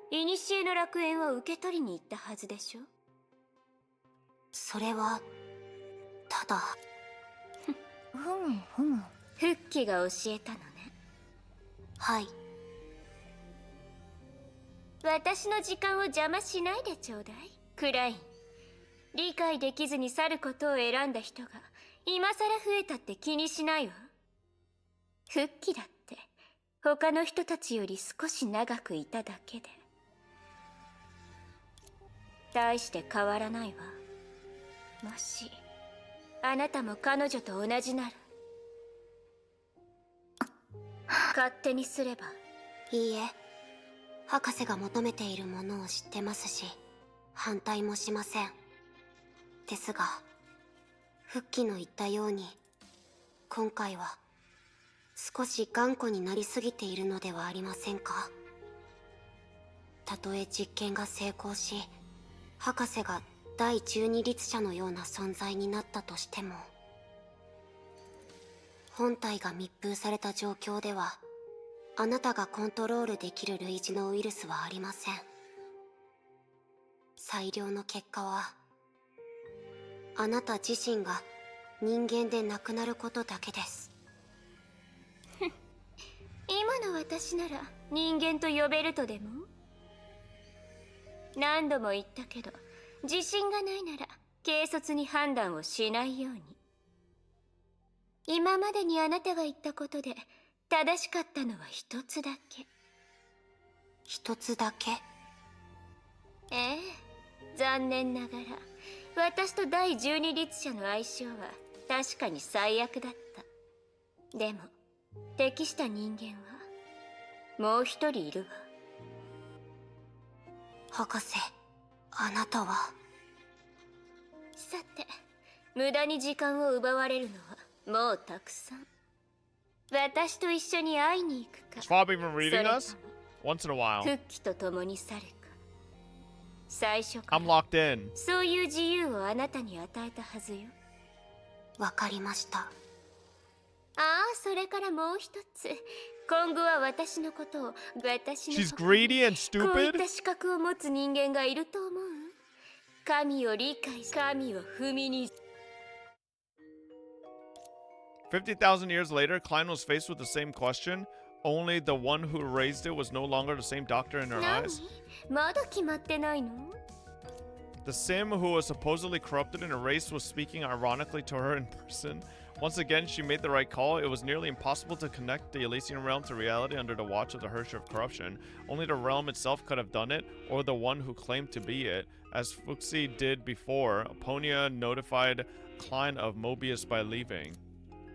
古の楽園を受け取りに行ったはずでしょ？それはただ。フッキが教えたのね。はい。私の時間を邪魔しないでちょうだい、クライン。理解できずに去ることを選んだ人が今さら増えたって気にしないわ。フッキだって他の人たちより少し長くいただけで大して変わらないわ。もしあなたも彼女と同じなら勝手にすれば。いいえ、博士が求めているものを知ってますし、反対もしません。ですが、フッキの言ったように、今回は少し頑固になりすぎているのではありませんか？たとえ実験が成功し、博士が第12律者のような存在になったとしても、本体が密封された状況では、あなたがコントロールできる類似のウイルスはありません。最良の結果は、あなた自身が人間でなくなることだけです。今の私なら人間と呼べるとでも？何度も言ったけど、自信がないなら軽率に判断をしないように。今までにあなたが言ったことで正しかったのは一つだけ。一つだけ？ええ、残念ながら私と第12律者の相性は確かに最悪だった。でも適した人間はもう一人いるわ。博士、あなたは。さて、無駄に時間を奪われるのはもうたくさん。私と一緒に会いに行くか、 Is Fob even そ reading れと us? も Once in a while. 復帰と共に去るか。最初か I'm ら locked in. そういう自由をあなたに与えたはずよ。わかりました。ああ、それからもう一つ。今後は私のことを、私の She's こと greedy and こういっ stupid? た資格を持つ人間がいると思う？神を理解し、神を踏みに。 50,000 years later, Klein was faced with the same question, only the one who raised it was no longer the same doctor in her 何？ eyes. まだ決まってないの？ The Sim who was supposedly corrupted and erased was speaking ironically to her in person. Once again, she made the right call. It was nearly impossible to connect the Elysian Realm to reality under the watch of the Hersher of Corruption. Only the realm itself could have done it, or the one who claimed to be it. As Fuxi did before, Aponia notified Klein of Mobius by leaving.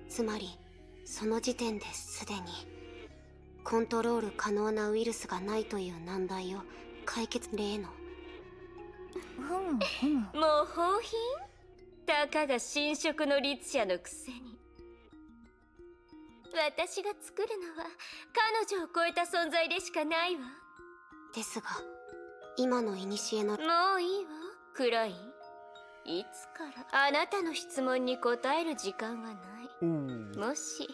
つまり、その時点ですでに、コントロール可能なウイルスがないという難題を解決例の。模倣品？たかが新色の律者のくせに。私が作るのは彼女を超えた存在でしかないわ。ですが、今の古の。もういいわ、クライン。いつからあなたの質問に答える時間はない。もし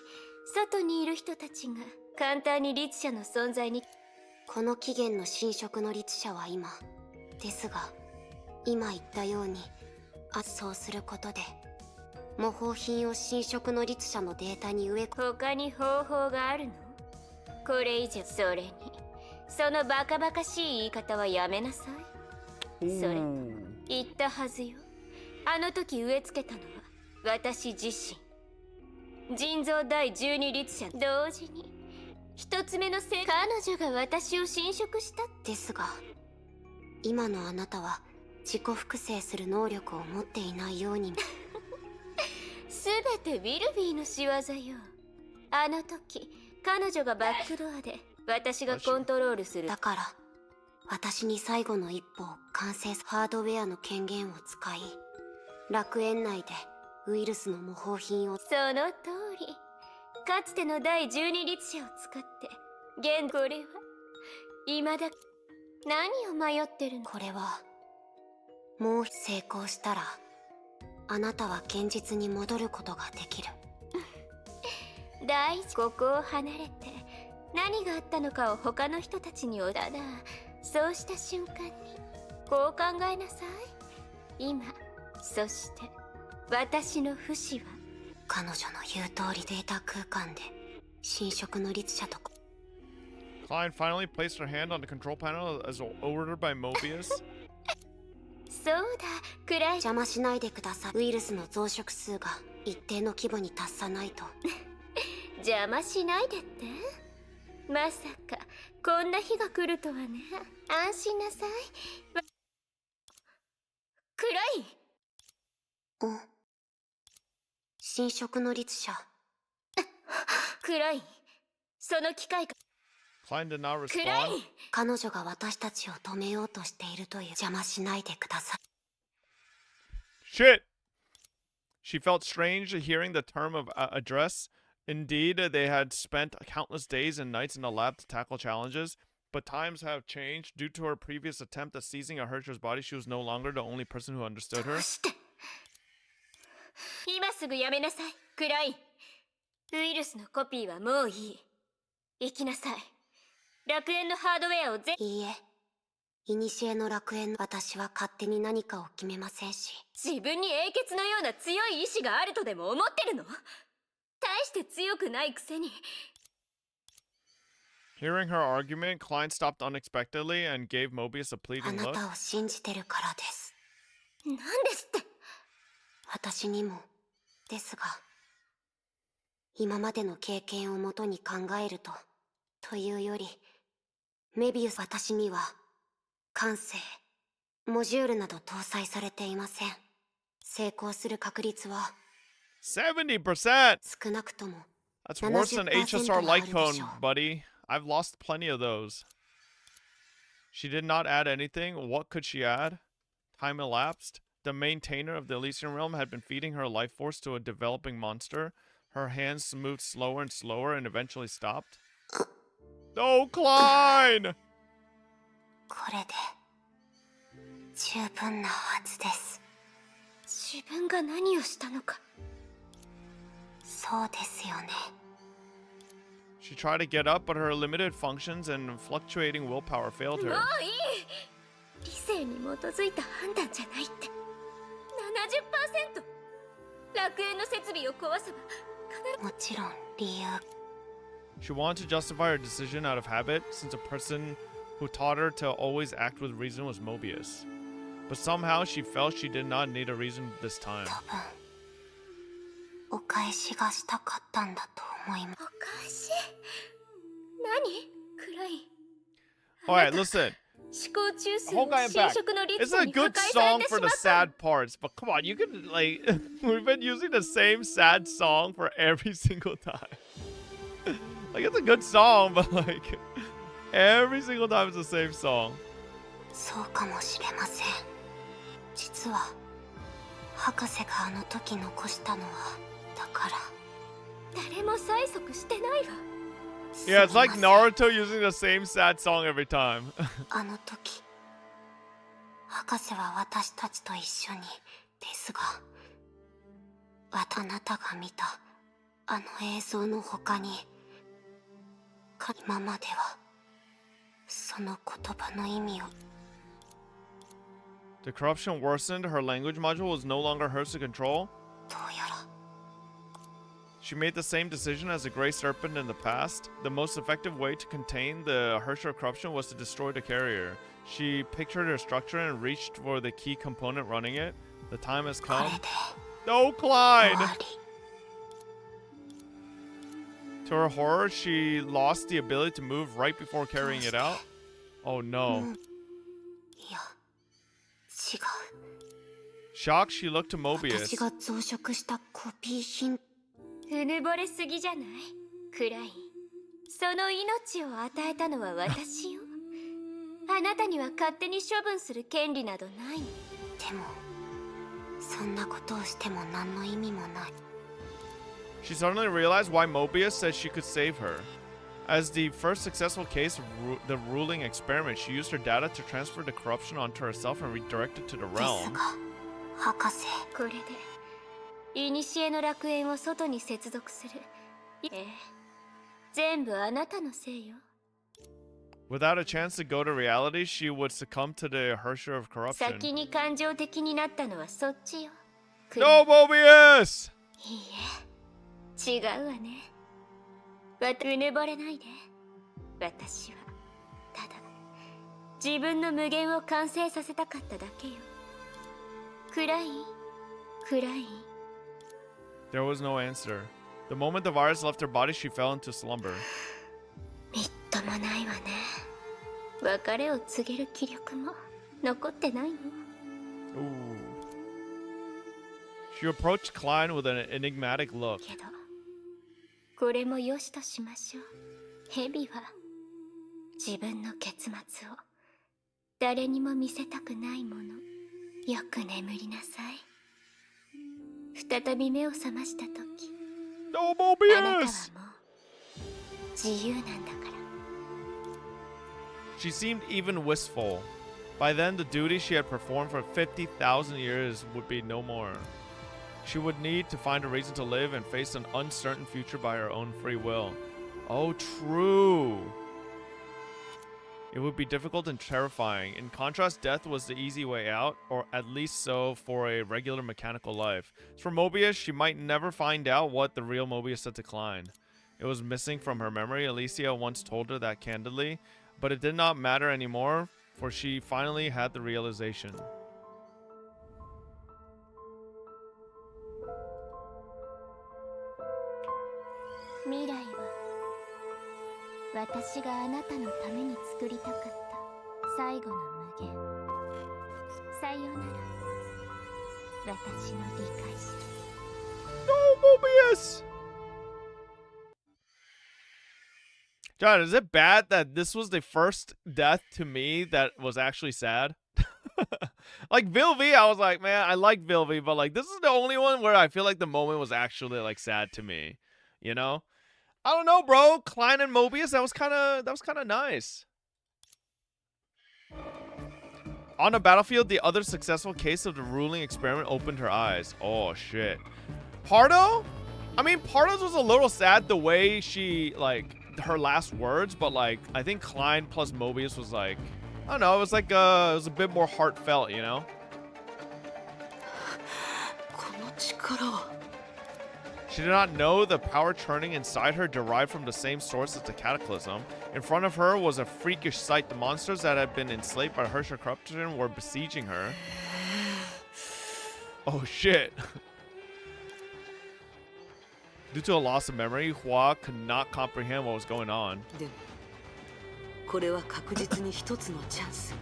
外にいる人たちが簡単に律者の存在に。この起源の新色の律者は今。ですが、今言ったように、そうすることで、模倣品を新色の律者のデータに植え込む。他に方法があるの？これ以上。それにそのバカバカしい言い方はやめなさい。それと言ったはずよ。あの時植え付けたのは私自身。人造第12律者同時に一つ目の彼女が私を侵食した。ですが、今のあなたは自己複製する能力を持っていないように。すべてウィルビーの仕業よ。あの時彼女がバックドアで私がコントロールする。だから私に最後の一歩を完成するハードウェアの権限を使い、楽園内でウイルスの模倣品を。その通り。かつての第12律者を使って現これは未だ何を迷ってるの。これはもう成功したらあなたは現実に戻ることができる。大事。ここを離れて何があったのかを他の人たちにおだな。そうした瞬間にこう考えなさい。今そして私の不死は。彼女の言う通りデータ空間で侵食の律者と。 Klein finally placed her hand on the control panel as ordered by Mobius. そうだ、暗い。邪魔しないでください。ウイルスの増殖数が一定の規模に達さないと。邪魔しないでって。まさかこんな日が来るとはね。安心なさい。暗い。お、侵食の律者。暗い。その機械が Klein did not 暗 respond. い。彼女が私たちを止めようとしているという。邪魔しないでください。 Shit! She felt strange hearing the term of address. Indeed, they had spent countless days and nights in the lab to tackle challenges, but times have changed. Due to her previous attempt at seizing a Herrscher's body, she was no longer the only person who understood ど her. うして。今すぐやめなさい。暗い。ウイルスのコピーはもういい。行きなさい。楽園のハードウェアをいいえ、古の楽園。私は勝手に何かを決めませんし。自分に英傑のような強い意志があるとでも思ってるの。大して強くないくせに。 Hearing her argument, Klein stopped unexpectedly and gave Mobius a あ pleading な look. たを信じてるからです。なんですって。私にもですが、今までの経験をもとに考えると、というよりメビウス、私には感性モジュールなど搭載されていません。成功する確率は 70%! 少なくとも That's worse than HSR light cone, 70% buddy. I've lost plenty of those. She did not add anything. What could she add? Time elapsed. The maintainer of the Elysian Realm had been feeding her life force to a developing monster. Her hands moved slower and slower and eventually stopped. No, Klein! これで十分なはずです。自分が何をしたのか。そうですよね。 She tried to get up, but her limited functions and fluctuating willpower failed もう her. いい。理性に基づいた判断じゃないって。70%。楽園の設備を壊せば必ず。もちろん理由。 She wanted to justify her decision out of habit, since a person who taught her to always act with reason was Mobius. But somehow she felt she did not need a reason this time. 多分お返しがしたかったんだと思います。おかしい。何？暗い。 Alright, listen. 思考中枢 Honkai を侵 Impact. 食の律 It's 者 a に破 good 壊され song てし for ま the った。 sad parts, but come on, you can, like, we've been using the same sad song for every single time. Like, it's a good song, but, like, every single time it's the same song. そうかもしれません。実は博士があの時残したのはだから。誰も催促してないわ。 Yeah, it's すみ like ません。 Naruto using the same sad song every time. あの時博士は私たちと一緒にですが、あなたが見たあの映像の他に今まではその言葉の意味を。 The corruption worsened, her language module was no longer hers to control. どうやら She made the same decision as the Grey Serpent in the past. The most effective way to contain the Herrscher corruption was to destroy the carrier. She pictured her structure and reached for the key component running it. The time has こ come. れで No, 終 Klein! わり。 To her horror, she lost the ability to move right before carrying it out. Oh no. いや違う。 Shocked, she looked to 私 Mobius. が増殖したコピー品。うぬぼれすぎじゃない？暗い。その命を与えたのは私よ。あなたには勝手に処分する権利などないの。でもそんなことをしても何の意味もない。 She suddenly realized why Mobius said she could save her. As the first successful case of the ruling experiment, she used her data to transfer the corruption onto herself and redirect it to the です realm. が博士、これで古の楽園を外に接続する。ええ、全部あなたのせいよ。 Without a chance to go to reality, she would succumb to the Hersher of corruption. 先に感情的になったのはそっちよ。 No, Mobius! いいえ、違うわね。うぬぼれないで。私はただ自分の無限を完成させたかっただけよ。暗い？暗い？ There was no answer. The moment the virus left her body, she fell into slumber. みっともないわね。別れを告げる気力も残ってないの。 Ooh. She approached Klein with an enigmatic look. けどこれもよしとしましょう。ヘビは自分の結末を誰にも見せたくないもの。よく眠りなさい。再び目を覚ました時、 No, あなたは Mobius! もう自由なんだから。 She seemed even wistful. By then, the duty she had performed for 50,000 years would be no more. She would need to find a reason to live and face an uncertain future by her own free will. Oh, true. It would be difficult and terrifying. In contrast, death was the easy way out, or at least so for a regular mechanical life. As for Mobius, she might never find out what the real Mobius said to Klein. It was missing from her memory. Alicia once told her that candidly, but it did not matter anymore, for she finally had the realization. Miraiは私があなたのために作りたかった最後の無限。さよなら、私の理解者。 No, Mobius! John, is it bad that this was the first death to me that was actually sad? Like Vilvi, I was like, man, I like Vilvi, but like this is the only one where I feel like the moment was actually like sad to me. You know? I don't know, bro. Klein and Mobius, that was kind of nice. On the battlefield, the other successful case of the ruling experiment opened her eyes. Oh shit. Pardo? I mean, Pardo's was a little sad the way she like her last words, but like I think Klein plus Mobius was like, I don't know, it was like it was a bit more heartfelt, you know? この力は She did not know the power churning inside her derived from the same source as the cataclysm. In front of her was a freakish sight. The monsters that had been enslaved by Hersher corruption were besieging her. Oh shit. Due to a loss of memory, Hua could not comprehend what was going on. でもこれは確実に一つのチャンス。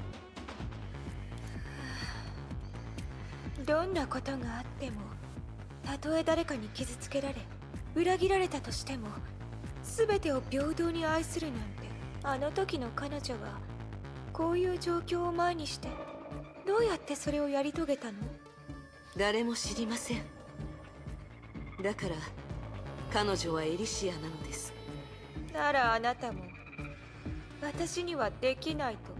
どんなことがあっても、たとえ誰かに傷つけられ裏切られたとしても、全てを平等に愛するなんて、あの時の彼女はこういう状況を前にしてどうやってそれをやり遂げたの？誰も知りません。だから彼女はエリシアなのです。ならあなたも私にはできないと、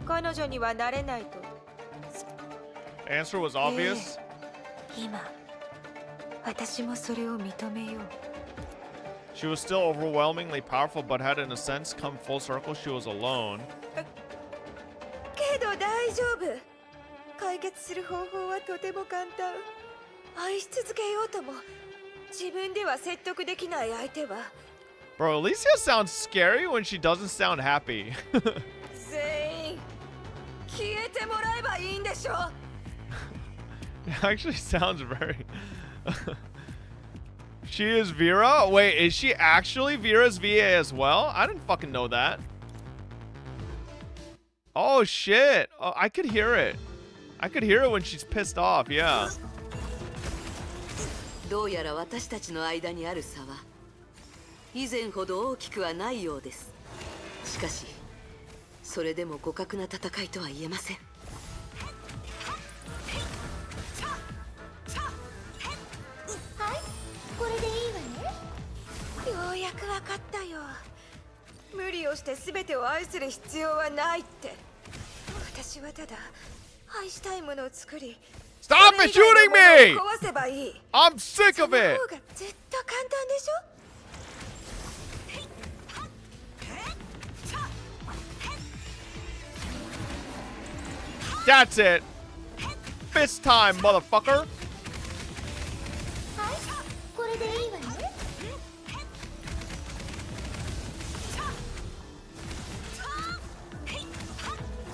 彼女にはなれないと。 Answer was obvious. 今私もそれを認めよう。 She was still overwhelmingly powerful, but had in a sense come full circle. She was alone. けど大丈夫。解決する方法はとても簡単。愛し続けようとも自分では説得できない相手は Bro, Elysia sounds scary when she doesn't sound happy. 全員消えてもらえばいいんでしょ。 It actually sounds very... She is Vera? Wait, is she actually Vera's VA as well? I didn't fucking know that. Oh shit. Oh, I could hear it. I could hear it when she's pissed off, yeah. どうやら私たちの間にある差は以前ほど大きくはないようです。しかしそれでも互角な戦いとは言えません。うやくわかったよ。無理をして全てを愛する必要はないって。私はただ愛したいものを作り、 Stop it shooting me! 壊せばいい。 I'm sick of その it! 方がずっと簡単でしょ。 That's it! Fist time, motherfucker! これでいいわね。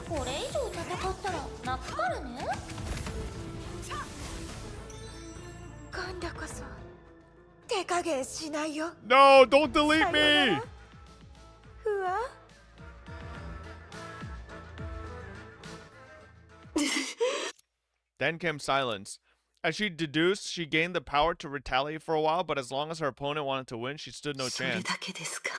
これ以上戦ったら泣くからね。今度こそ手加減しないよ。 No, don't delete me! ふわ。 Then came silence. As she deduced, she gained the power to retaliate for a while, but as long as her opponent wanted to win, she stood no それ chance. だけですか。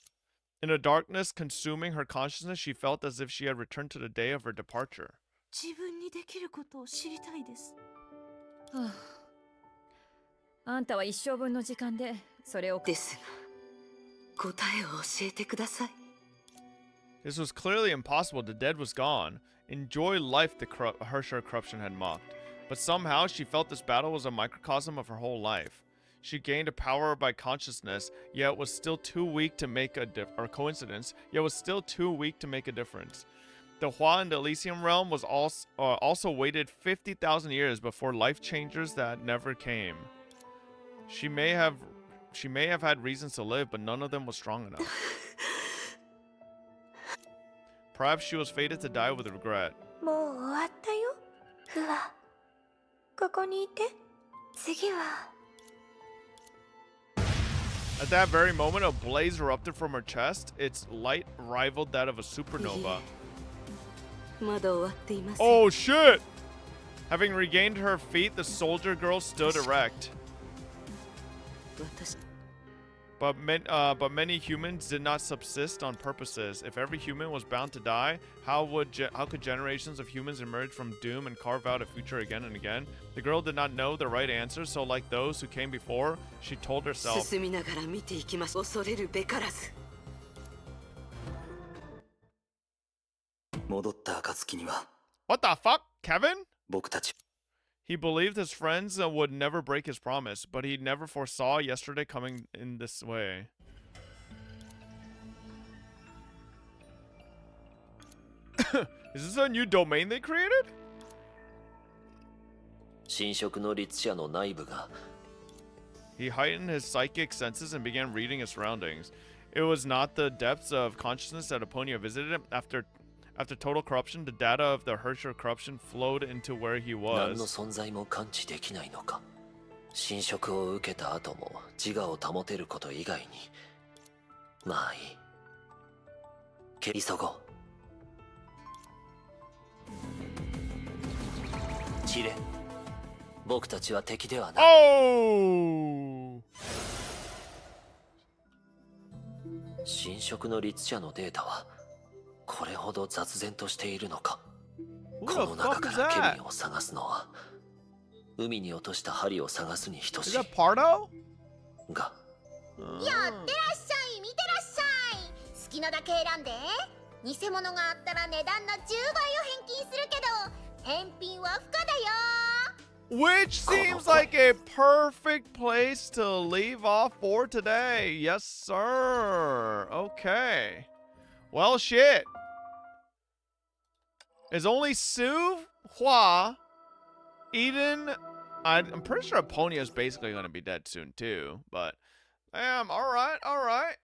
In the darkness consuming her consciousness, she felt as if she had returned to the day of her departure. 自分にできることを知りたいです。はあ、あんたは一生分の時間でそれをですが、答えを教えてください。 This was clearly impossible. The dead was gone. Enjoy life, the Hersher corruption had mocked. But somehow she felt this battle was a microcosm of her whole life. She gained a power by consciousness, yet was still too weak to make a coincidence, yet was still too weak to make a difference. The Hua in the Elysian Realm was also waited 50,000 years before life changers that never came. She may have had reasons to live, but none of them was strong enough. Perhaps she was fated to die with regret. もう終わったよ。ふわ。ここにいて。次は。 At that very moment, a blaze erupted from her chest. Its light rivaled that of a supernova. まだ終わっていません。 Oh shit! Having regained her feet, the soldier girl stood erect. 私 But many humans did not subsist on purposes. If every human was bound to die, how could generations of humans emerge from doom and carve out a future again and again? The girl did not know the right answer, so like those who came before, she told herself, 進みながら見ていきます。恐れるべからず。戻った暁には What the fuck, Kevin? 僕たち He believed his friends would never break his promise, but he never foresaw yesterday coming in this way. Is this a new domain they created? 侵食の律者の内部が He heightened his psychic senses and began reading his surroundings. It was not the depths of consciousness that Aponia visited him. After total corruption, the data of the Hersher corruption flowed into where he 何の was. 存在も感知できないのか。侵食を受けた後も自我を保てること以外に。まあいい。急ごう。散れ。僕たちは敵ではない。 Oh! 侵食の律者のデータはこれほど雑然としているのか。 Who こ the の中 fuck か is らケビ that? ンを探すのは海に落とした針を探すに等 Is しい that Pardo? が Uh, やってらっしゃい、見てらっしゃい。好きなだけ選んで。偽物があったら値段の10倍を返金するけど、返品は不可だよ。 Which seems like a perfect place to leave off for today. Yes, sir. Okay. Well, shit. Is only Sue, Hua, Eden. I'm pretty sure Aponia is basically going to be dead soon, too. But, alright, alright.